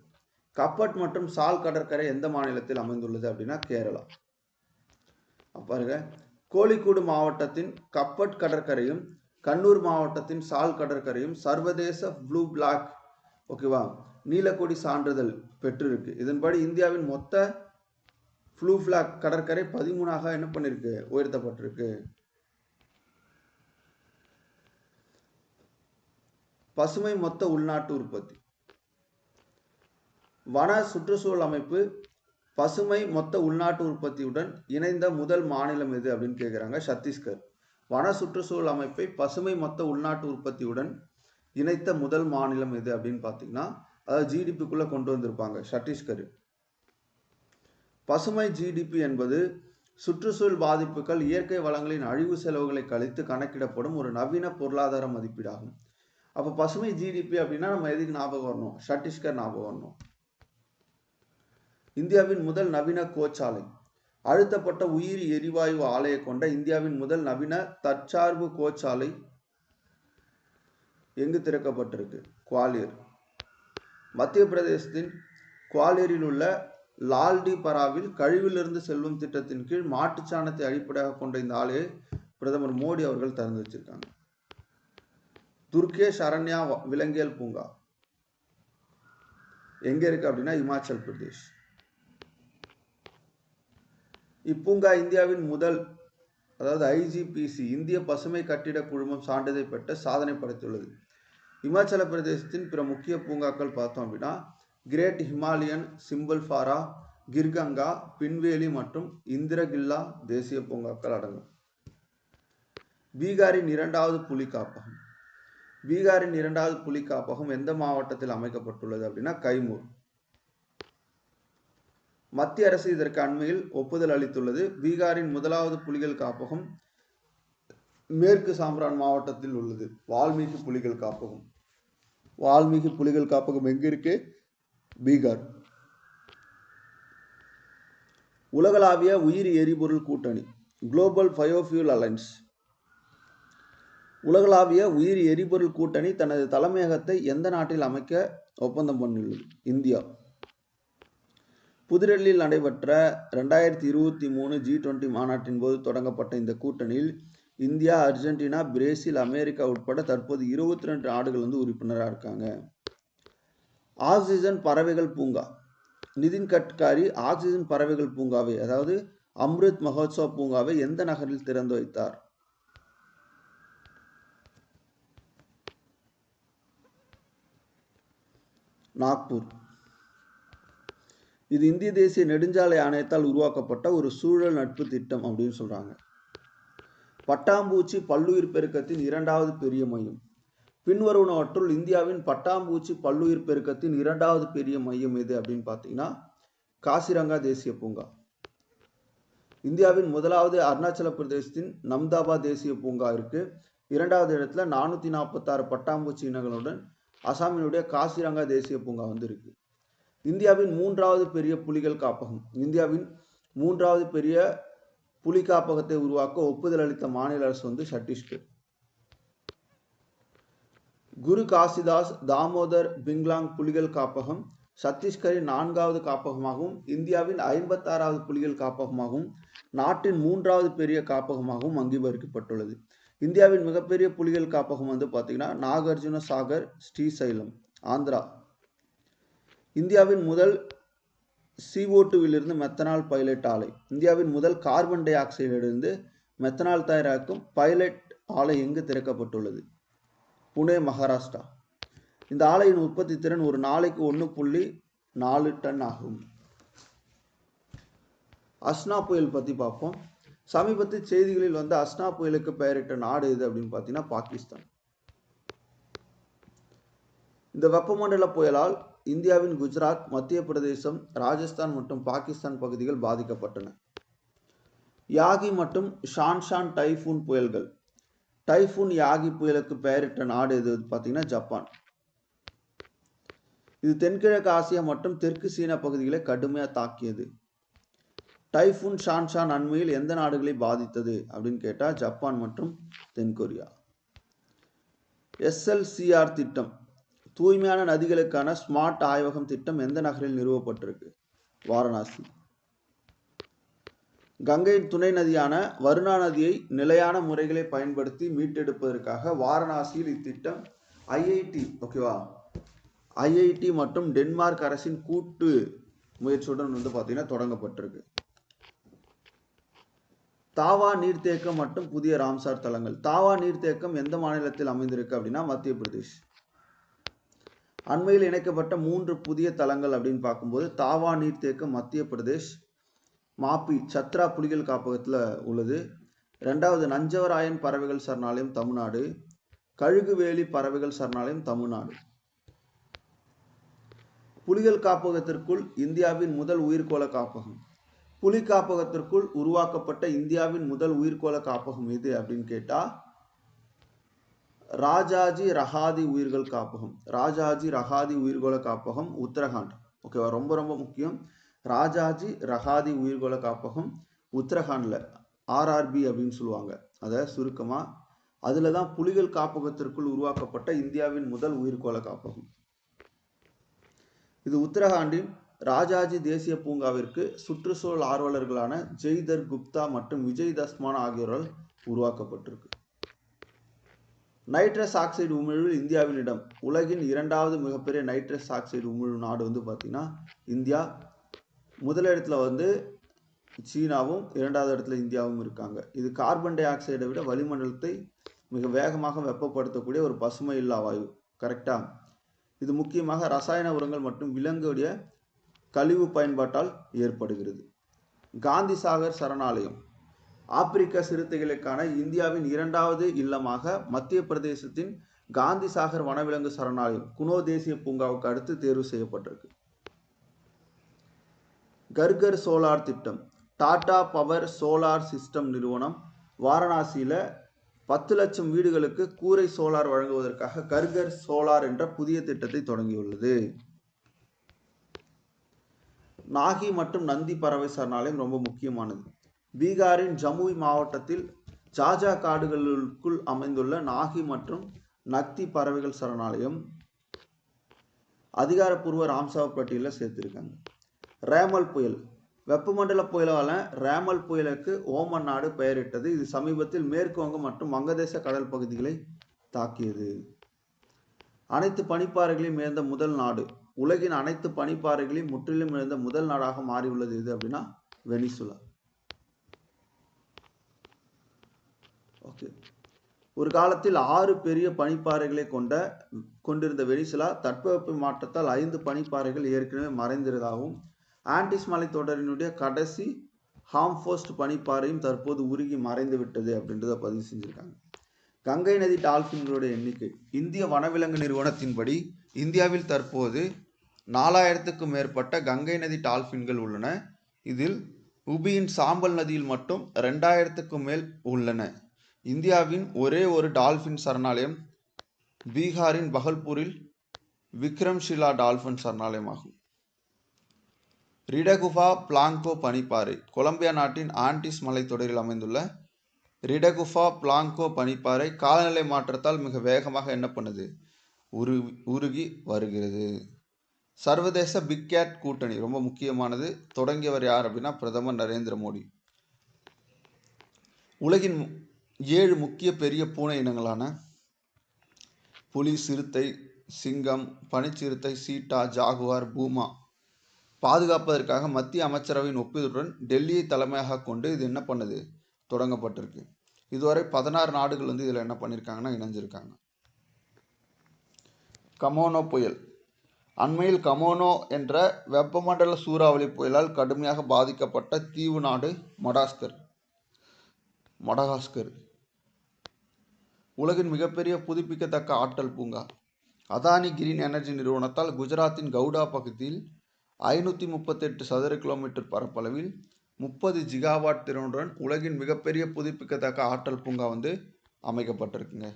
கப்பட் மற்றும் சால் கடற்கரை எந்த மாநிலத்தில் அமைந்துள்ளது அப்படின்னா கேரளா. பாருங்க, கோழிக்கூடு மாவட்டத்தின் கப்பட் கடற்கரையும் கண்ணூர் மாவட்டத்தின் சால் கடற்கரையும் சர்வதேச ப்ளூ பிளாக் ஓகேவா நீலக்கொடி சான்றிதழ் பெற்றிருக்கு. இதன்படி இந்தியாவின் மொத்த ப்ளூ பிளாக் கடற்கரை 13ஆக என்ன பண்ணிருக்கு, உயர்த்தப்பட்டிருக்கு. பசுமை மொத்த உள்நாட்டு உற்பத்தி. வன சுற்றுச்சூழல் அமைப்பு பசுமை மொத்த உள்நாட்டு உற்பத்தியுடன் இணைந்த முதல் மாநிலம் எது அப்படின்னு கேட்குறாங்க. சத்தீஸ்கர். வன சுற்றுச்சூழல் அமைப்பை பசுமை மொத்த உள்நாட்டு உற்பத்தியுடன் இணைத்த முதல் மாநிலம் எது அப்படின்னு பார்த்தீங்கன்னா, அதாவது ஜிடிபிக்குள்ள கொண்டு வந்திருப்பாங்க, சத்தீஸ்கர். பசுமை ஜிடிபி என்பது சுற்றுச்சூழல் பாதிப்புகள், இயற்கை வளங்களின் அழிவு செலவுகளை கழித்து கணக்கிடப்படும் ஒரு நவீன பொருளாதார மதிப்பீடாகும். அப்போ பசுமை ஜிடிபி அப்படின்னா நம்ம எதுக்கு ஞாபகம் வரணும், சத்தீஸ்கர் ஞாபகம் வரணும். இந்தியாவின் முதல் நவீன கோச்சாலை. அழுத்தப்பட்ட உயிரி எரிவாயு ஆலையை கொண்ட இந்தியாவின் முதல் நவீன தற்சார்பு கோச்சாலை எங்கு திறக்கப்பட்டிருக்கு, குவாலியர். மத்திய பிரதேசத்தின் குவாலியரில் உள்ள லால்டி பராவில் கழிவிலிருந்து செல்வம் திட்டத்தின் கீழ் மாட்டுச்சாணத்தை அடிப்படையாக கொண்ட இந்த ஆலையை பிரதமர் மோடி அவர்கள் திறந்து வச்சிருக்காங்க. துர்கேஷ் அரண்யா விலங்கியல் பூங்கா எங்க இருக்கு அப்படின்னா இமாச்சல் பிரதேஷ். இப்பூங்கா இந்தியாவின் முதல், அதாவது ஐஜிபிசி இந்திய பசுமை கட்டிட குழுமம் சான்றிதழை பெற்ற சாதனை படைத்துள்ளது. இமாச்சல பிரதேசத்தின் பிற முக்கிய பூங்காக்கள் பார்த்தோம் அப்படின்னா கிரேட் ஹிமாலயன் சிம்பிள்ஃபாரா, கிர்கங்கா, பின்வேலி மற்றும் இந்திரகில்லா தேசிய பூங்காக்கள் அடங்கும். பீகாரின் இரண்டாவது புலி காப்பகம். பீகாரின் இரண்டாவது புலி காப்பகம் எந்த மாவட்டத்தில் அமைக்கப்பட்டுள்ளது அப்படின்னா கைமூர். மத்திய அரசு இதற்கு அண்மையில் ஒப்புதல் அளித்துள்ளது. பீகாரின் முதலாவது புலிகள் காப்பகம் மேற்கு சாம்ரான் மாவட்டத்தில் உள்ளது. வால்மீகி புலிகள் காப்பகம். வால்மீகி புலிகள் காப்பகம் எங்க இருக்கு, பீகார். உலகளாவிய உயிரி எரிபொருள் கூட்டணி, குளோபல் பயோஃபியூல் அலைன்ஸ். உலகளாவிய உயிரி எரிபொருள் கூட்டணி தனது தலைமையகத்தை எந்த நாட்டில் அமைக்க ஒப்பந்தம் பண்ணியுள்ளது, இந்தியா. புதுடெல்லியில் நடைபெற்ற 2023 G20 மாநாட்டின் போது தொடங்கப்பட்ட இந்த கூட்டணியில் இந்தியா, அர்ஜென்டினா, பிரேசில், அமெரிக்கா உட்பட தற்போது 22 நாடுகள் உறுப்பினராக இருக்காங்க. ஆக்சிஜன் பறவைகள் பூங்கா. நிதின் கட்காரி ஆக்சிஜன் பறவைகள் பூங்காவை, அதாவது அம்ருத் மகோத்சவ் பூங்காவை எந்த நகரில் திறந்து வைத்தார், நாக்பூர். இது இந்திய தேசிய நெடுஞ்சாலை ஆணையத்தால் உருவாக்கப்பட்ட ஒரு சூழல் நட்பு திட்டம் அப்படின்னு சொல்றாங்க. பட்டாம்பூச்சி பல்லுயிர் பெருக்கத்தின் இரண்டாவது பெரிய மையம். பின்வருவனவற்றுள் இந்தியாவின் பட்டாம்பூச்சி பல்லுயிர் பெருக்கத்தின் இரண்டாவது பெரிய மையம் எது அப்படின்னு பார்த்தீங்கன்னா காசிரங்கா தேசிய பூங்கா. இந்தியாவின் முதலாவது அருணாச்சல பிரதேசத்தின் நம்தாபா தேசிய பூங்கா இருக்கு. இரண்டாவது இடத்துல 446 பட்டாம்பூச்சி இனங்களுடன் அசாமினுடைய காசிரங்கா தேசிய பூங்கா இருக்கு. இந்தியாவின் மூன்றாவது பெரிய புலிகள் காப்பகம். இந்தியாவின் மூன்றாவது பெரிய புலி காப்பகத்தை உருவாக்க ஒப்புதல் அளித்த மாநில அரசு சத்தீஸ்கர். குரு காசிதாஸ் தாமோதர் பிங்லாங் புலிகள் காப்பகம் சத்தீஸ்கரின் 4வது காப்பகமாகவும் இந்தியாவின் 56வது புலிகள் காப்பகமாகவும் நாட்டின் 3வது பெரிய காப்பகமாகவும் அங்கீகரிக்கப்பட்டுள்ளது. இந்தியாவின் மிகப்பெரிய புலிகள் காப்பகம் பார்த்தீங்கன்னா நாகார்ஜுன சாகர் ஸ்ரீசைலம், ஆந்திரா. இந்தியாவின் முதல் CO2விலிருந்து மெத்தனால் பைலட் ஆலை. இந்தியாவின் முதல் கார்பன் டை ஆக்சைடிலிருந்து மெத்தனால் தயாராக்கும் பைலட் ஆலை எங்கு திறக்கப்பட்டுள்ளது, புனே, மகாராஷ்டிரா. இந்த ஆலையின் உற்பத்தி திறன் ஒரு நாளைக்கு 1.4 டன் ஆகும். அஸ்னா புயல் பற்றி பார்ப்போம். சமீபத்திய செய்திகளில் அஸ்னா புயலுக்கு பெயரிட்ட நாடு எது அப்படின்னு பார்த்தீங்கன்னா பாகிஸ்தான். இந்த வெப்பமண்டல புயலால் இந்தியாவின் குஜராத், மத்திய பிரதேசம், ராஜஸ்தான் மற்றும் பாகிஸ்தான் பகுதிகள் பாதிக்கப்பட்டன. யாகி மற்றும் ஷான்ஷான் டைஃபூன் புயல்கள். டைஃபூன் யாகி புயலுக்கு பெயரிட்ட நாடு எது பார்த்தீங்கன்னா ஜப்பான். இது தென்கிழக்கு ஆசியா மற்றும் தெற்கு சீனா பகுதிகளை கடுமையாக தாக்கியது. டைஃபூன் ஷான்ஷான் அண்மையில் எந்த நாடுகளை பாதித்தது அப்படின்னு கேட்டால் ஜப்பான் மற்றும் தென்கொரியா. SLCR திட்டம், தூய்மையான நதிகளுக்கான ஸ்மார்ட் ஆய்வகம் திட்டம் எந்த நகரில் நிறுவப்பட்டிருக்கு? வாரணாசி. கங்கையின் துணை நதியான வருணா நதியை நிலையான முறைகளை பயன்படுத்தி மீட்டெடுப்பதற்காக வாரணாசியில் இத்திட்டம் ஐஐடி மற்றும் டென்மார்க் அரசின் கூட்டு முயற்சியுடன் பார்த்தீங்கன்னா தொடங்கப்பட்டிருக்கு. தாவா நீர்த்தேக்கம் மற்றும் புதிய ராம்சார் தலங்கள். தாவா நீர்த்தேக்கம் எந்த மாநிலத்தில் அமைந்திருக்கு அப்படின்னா மத்திய பிரதேஷ். அண்மையில் இணைக்கப்பட்ட 3 புதிய தலங்கள் அப்படின்னு பார்க்கும்போது தாவா நீர்த்தேக்கம் மத்திய பிரதேஷ், மாப்பி சத்ரா புலிகள் காப்பகத்தில் உள்ளது. 2வது நஞ்சவராயன் பறவைகள் சரணாலயம் தமிழ்நாடு, கழுகுவேலி பறவைகள் சரணாலயம் தமிழ்நாடு. புலிகள் காப்பகத்திற்குள் இந்தியாவின் முதல் உயிர்கோள காப்பகம். புலி காப்பகத்திற்குள் உருவாக்கப்பட்ட இந்தியாவின் முதல் உயிர்கோள காப்பகம் எது அப்படின்னு கேட்டா ராஜாஜி ரஹாதி உயிர்கள் காப்பகம். ராஜாஜி ரஹாதி உயிர்கோள காப்பகம் உத்தரகாண்ட். ஓகேவா, ரொம்ப ரொம்ப முக்கியம். ராஜாஜி ரஹாதி உயிர்கோள காப்பகம் உத்தரகாண்ட்ல RRB அப்படின்னு சொல்லுவாங்க அதை சுருக்கமா. அதுல தான் புலிகள் காப்பகத்திற்குள் உருவாக்கப்பட்ட இந்தியாவின் முதல் உயிர்கோள காப்பகம். இது உத்தரகாண்டின் ராஜாஜி தேசிய பூங்காவிற்கு சுற்றுச்சூழல் ஆர்வலர்களான ஜெய்தர் குப்தா மற்றும் விஜய் தஸ்மான் ஆகியோரால் உருவாக்கப்பட்டிருக்கு. நைட்ரஸ் ஆக்சைடு உமிழ்வில் இந்தியாவின் இடம். உலகின் 2வது மிகப்பெரிய நைட்ரஸ் ஆக்சைடு உமிழ்வு நாடு பார்த்தீங்கன்னா இந்தியா. முதலிடத்துல சீனாவும் 2வது இடத்துல இந்தியாவும் இருக்காங்க. இது கார்பன் டை ஆக்சைடை விட வளிமண்டலத்தை மிக வேகமாக வெப்பப்படுத்தக்கூடிய ஒரு பசுமை இல்லா வாயு. கரெக்டா? இது முக்கியமாக ரசாயன உரங்கள் மற்றும் விலங்குடைய கழிவு பயன்பாட்டால் ஏற்படுகிறது. காந்தி சாகர் சரணாலயம் ஆப்பிரிக்க சிறுத்தைகளுக்கான இந்தியாவின் 2வது இல்லமாக மத்திய பிரதேசத்தின் காந்தி சாகர் வனவிலங்கு சரணாலயம் குனோ தேசிய பூங்காவுக்கு அடுத்து தேர்வு செய்யப்பட்டிருக்கு. கர்கர் சோலார் திட்டம். டாடா பவர் சோலார் சிஸ்டம் நிறுவனம் வாரணாசியில 10 லட்சம் வீடுகளுக்கு கூரை சோலார் வழங்குவதற்காக கர்கர் சோலார் என்ற புதிய திட்டத்தை தொடங்கியுள்ளது. நாகி மற்றும் நந்தி பறவை சரணாலயம் ரொம்ப முக்கியமானது. பீகாரின் ஜமுய் மாவட்டத்தில் ஜாஜா காடுகளுக்குள் அமைந்துள்ள நாகி மற்றும் நக்தி பறவைகள் சரணாலயம் அதிகாரப்பூர்வ ராம்சார் பட்டியலில் சேர்த்திருக்காங்க. ரேமல் புயல். வெப்பமண்டல புயலான ரேமல் புயலுக்கு ஓமன் நாடு பெயரிட்டது. இது சமீபத்தில் மேற்கு வங்கம் மற்றும் வங்கதேச கடல் பகுதிகளை தாக்கியது. அனைத்து பனிப்பாறைகளையும் இழந்த முதல் நாடு. உலகின் அனைத்து பனிப்பாறைகளையும் முற்றிலும் இழந்த முதல் நாடாக மாறியுள்ளது எது அப்படின்னா வெனிசுலா. ஓகே, ஒரு காலத்தில் 6 பெரிய பனிப்பாறைகளை கொண்டிருந்த வெனிசுலா தட்பவெப்ப மாற்றத்தால் 5 பனிப்பாறைகள் ஏற்கனவே மறைந்திருந்ததாகவும் ஆண்டிஸ் மலைத்தொடரினுடைய கடைசி ஹாம்ஃபோஸ்ட் பனிப்பாறையும் தற்போது உருகி மறைந்து விட்டது அப்படின்றத பதிவு செஞ்சிருக்காங்க. கங்கை நதி டால்பின்களுடைய எண்ணிக்கை. இந்திய வனவிலங்கு நிறுவனத்தின்படி இந்தியாவில் தற்போது 4000க்கும் மேற்பட்ட கங்கை நதி டால்பின்கள் உள்ளன. இதில் உபியின் சாம்பல் நதியில் மட்டும் 2000க்கும் மேல் உள்ளன. இந்தியாவின் ஒரே ஒரு டால்பின் சரணாலயம் பீகாரின் பகல்பூரில் விக்ரம்ஷிலா டால்பின் சரணாலயம் ஆகும். ரிடகுஃபா பிளாங்கோ பனிப்பாறை. கொலம்பியா நாட்டின் ஆண்டிஸ் மலைத்தொடரில் அமைந்துள்ள ரிடகுஃபா பிளாங்கோ பனிப்பாறை காலநிலை மாற்றத்தால் மிக வேகமாக என்ன பண்ணுது? உருகி வருகிறது. சர்வதேச பிக் கேட் கூட்டணி ரொம்ப முக்கியமானது. தொடங்கியவர் யார் அப்படின்னா பிரதமர் நரேந்திர மோடி. உலகின் 7 முக்கிய பெரிய பூனை இனங்களான புலி, சிறுத்தை, சிங்கம், பனிச்சிறுத்தை, சீட்டா, ஜாகுவார், பூமா பாதுகாப்பதற்காக மத்திய அமைச்சரவையின் ஒப்புதலுடன் டெல்லியை தலைமையாக கொண்டு இது என்ன பண்ணுது? தொடங்கப்பட்டிருக்கு. இதுவரை 16 நாடுகள் இதில் என்ன பண்ணியிருக்காங்கன்னா இணைஞ்சிருக்காங்க. கமோனோ புயல். அண்மையில் கமோனோ என்ற வெப்பமண்டல சூறாவளி புயலால் கடுமையாக பாதிக்கப்பட்ட தீவு நாடு மடகாஸ்கர். உலகின் மிகப்பெரிய புதுப்பிக்கத்தக்க ஆற்றல் பூங்கா. அதானி கிரீன் எனர்ஜி நிறுவனத்தால் குஜராத்தின் கவுடா பகுதியில் 538 சதுர கிலோமீட்டர் பரப்பளவில் 30 ஜிகாவாட் திறனுடன் உலகின் மிகப்பெரிய புதுப்பிக்கத்தக்க ஆற்றல் பூங்கா அமைக்கப்பட்டிருக்குங்க.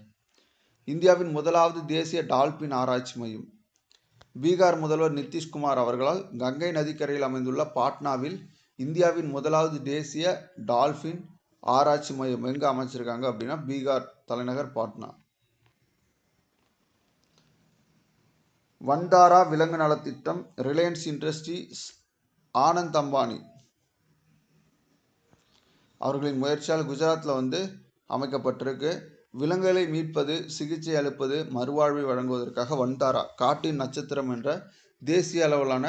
இந்தியாவின் முதலாவது தேசிய டால்பின் ஆராய்ச்சி மையம். பீகார் முதல்வர் நிதிஷ்குமார் அவர்களால் கங்கை நதிக்கரையில் அமைந்துள்ள பாட்னாவில் இந்தியாவின் முதலாவது தேசிய டால்பின் ஆராய்ச்சி மையம் எங்க அமைச்சிருக்காங்க அப்படின்னா பீகார் தலைநகர் பாட்னா. வண்டாரா விலங்கு நலத்திட்டம் ரிலையன்ஸ் இண்டஸ்ட்ரீஸ் ஆனந்த் அம்பானி அவர்களின் முயற்சியால் குஜராத்தில் அமைக்கப்பட்டிருக்கு. விலங்குகளை மீட்பது, சிகிச்சை அளிப்பது, மறுவாழ்வை வழங்குவதற்காக வண்டாரா காட்டின் நட்சத்திரம் என்ற தேசிய அளவிலான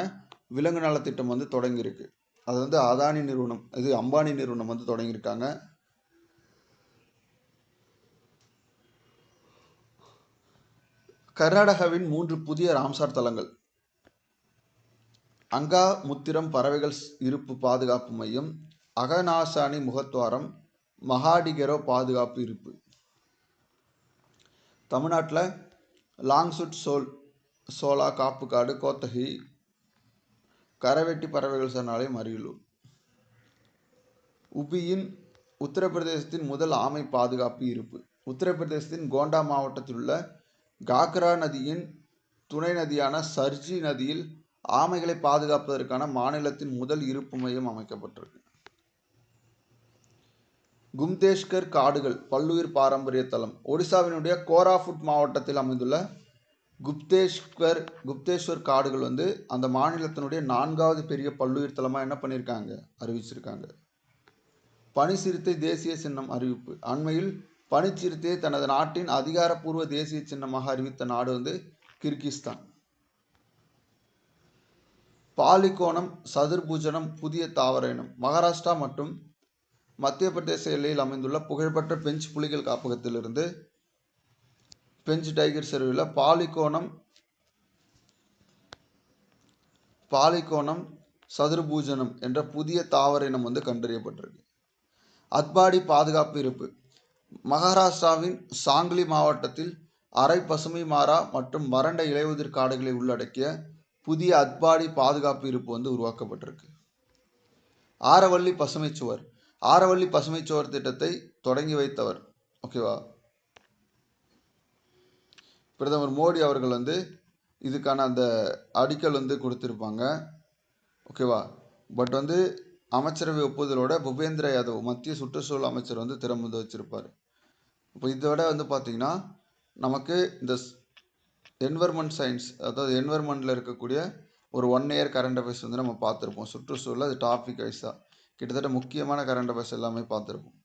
விலங்கு நலத்திட்டம் தொடங்கியிருக்கு. அது அதானி நிறுவனம், இது அம்பானி நிறுவனம் தொடங்கியிருக்காங்க. கர்நாடகாவின் 3 புதிய ராம்சார் தலங்கள். அங்கா முத்திரம் பறவைகள் இருப்பு பாதுகாப்பு மையம், அகநாசானி முகத்வாரம், மகாடிகெரோ பாதுகாப்பு இருப்பு. தமிழ்நாட்டில் லாங்சுட் சோலா காப்புக்காடு, கோத்தகி, கரவெட்டி பறவைகள் சரணாலயம் அரியலூர். உபியின் உத்தரப்பிரதேசத்தின் முதல் ஆமை பாதுகாப்பு இருப்பு. உத்தரப்பிரதேசத்தின் கோண்டா மாவட்டத்தில் உள்ள காக்ரா நதியின் துணை நதியான சர்ஜி நதியில் ஆமைகளை பாதுகாப்பதற்கான மாநிலத்தின் முதல் இருப்பு மையம் அமைக்கப்பட்டிருக்கு. கும்தேஷ்கர் காடுகள் பல்லுயிர் பாரம்பரிய தலம். ஒடிசாவினுடைய கோராபுட் மாவட்டத்தில் அமைந்துள்ள குப்தேஸ்வர் காடுகள் அந்த மாநிலத்தினுடைய 4வது பெரிய பல்லுயிர் தலமாக என்ன பண்ணியிருக்காங்க, அறிவிச்சிருக்காங்க. பனிச்சிறுத்தை தேசிய சின்னம் அறிவிப்பு. அண்மையில் பனிச்சிறுத்தையை தனது நாட்டின் அதிகாரப்பூர்வ தேசிய சின்னமாக அறிவித்த நாடு கிர்கிஸ்தான். பாலிகோணம் சதுர்பூஜனம் புதிய தாவர இனம். மகாராஷ்டிரா மற்றும் மத்திய பிரதேச எல்லையில் அமைந்துள்ள புகழ்பெற்ற பெஞ்ச் புலிகள் காப்பகத்திலிருந்து பெஞ்ச் டைகர் செருவில் பாலிகோணம் சதுர்பூஜனம் என்ற புதிய தாவர இனம் கண்டறியப்பட்டிருக்கு. அத்பாடி பாதுகாப்பு இருப்பு. மகாராஷ்டிராவின் சாங்லி மாவட்டத்தில் அரை பசுமை மாறா மற்றும் வறண்ட இலையுதிர் காடுகளை உள்ளடக்கிய புதிய அத்பாடி பாதுகாப்பு இருப்பு உருவாக்கப்பட்டிருக்கு. ஆரவள்ளி பசுமை சுவர். ஆரவள்ளி பசுமை சுவர் திட்டத்தை தொடங்கி வைத்தவர் ஓகேவா பிரதமர் மோடி அவர்கள் இதுக்கான அந்த அடிக்கல் கொடுத்திருப்பாங்க ஓகேவா. பட் அமைச்சரவை ஒப்புதலோட பூபேந்திர யாதவ் மத்திய சுற்றுச்சூழல் அமைச்சர் திறந்து வச்சிருப்பார். இப்போ இதோட பார்த்தீங்கன்னா நமக்கு இந்த என்வரன்மெண்ட் சயின்ஸ், அதாவது என்வரன்மெண்ட்டில் இருக்கக்கூடிய ஒரு 1 இயர் கரண்ட் அஃபேர்ஸ் நம்ம பார்த்துருப்போம். சுற்றுச்சூழல் அது டாபிக் வைஸாக கிட்டத்தட்ட முக்கியமான கரண்ட் அஃபேர்ஸ் எல்லாமே பார்த்துருப்போம்.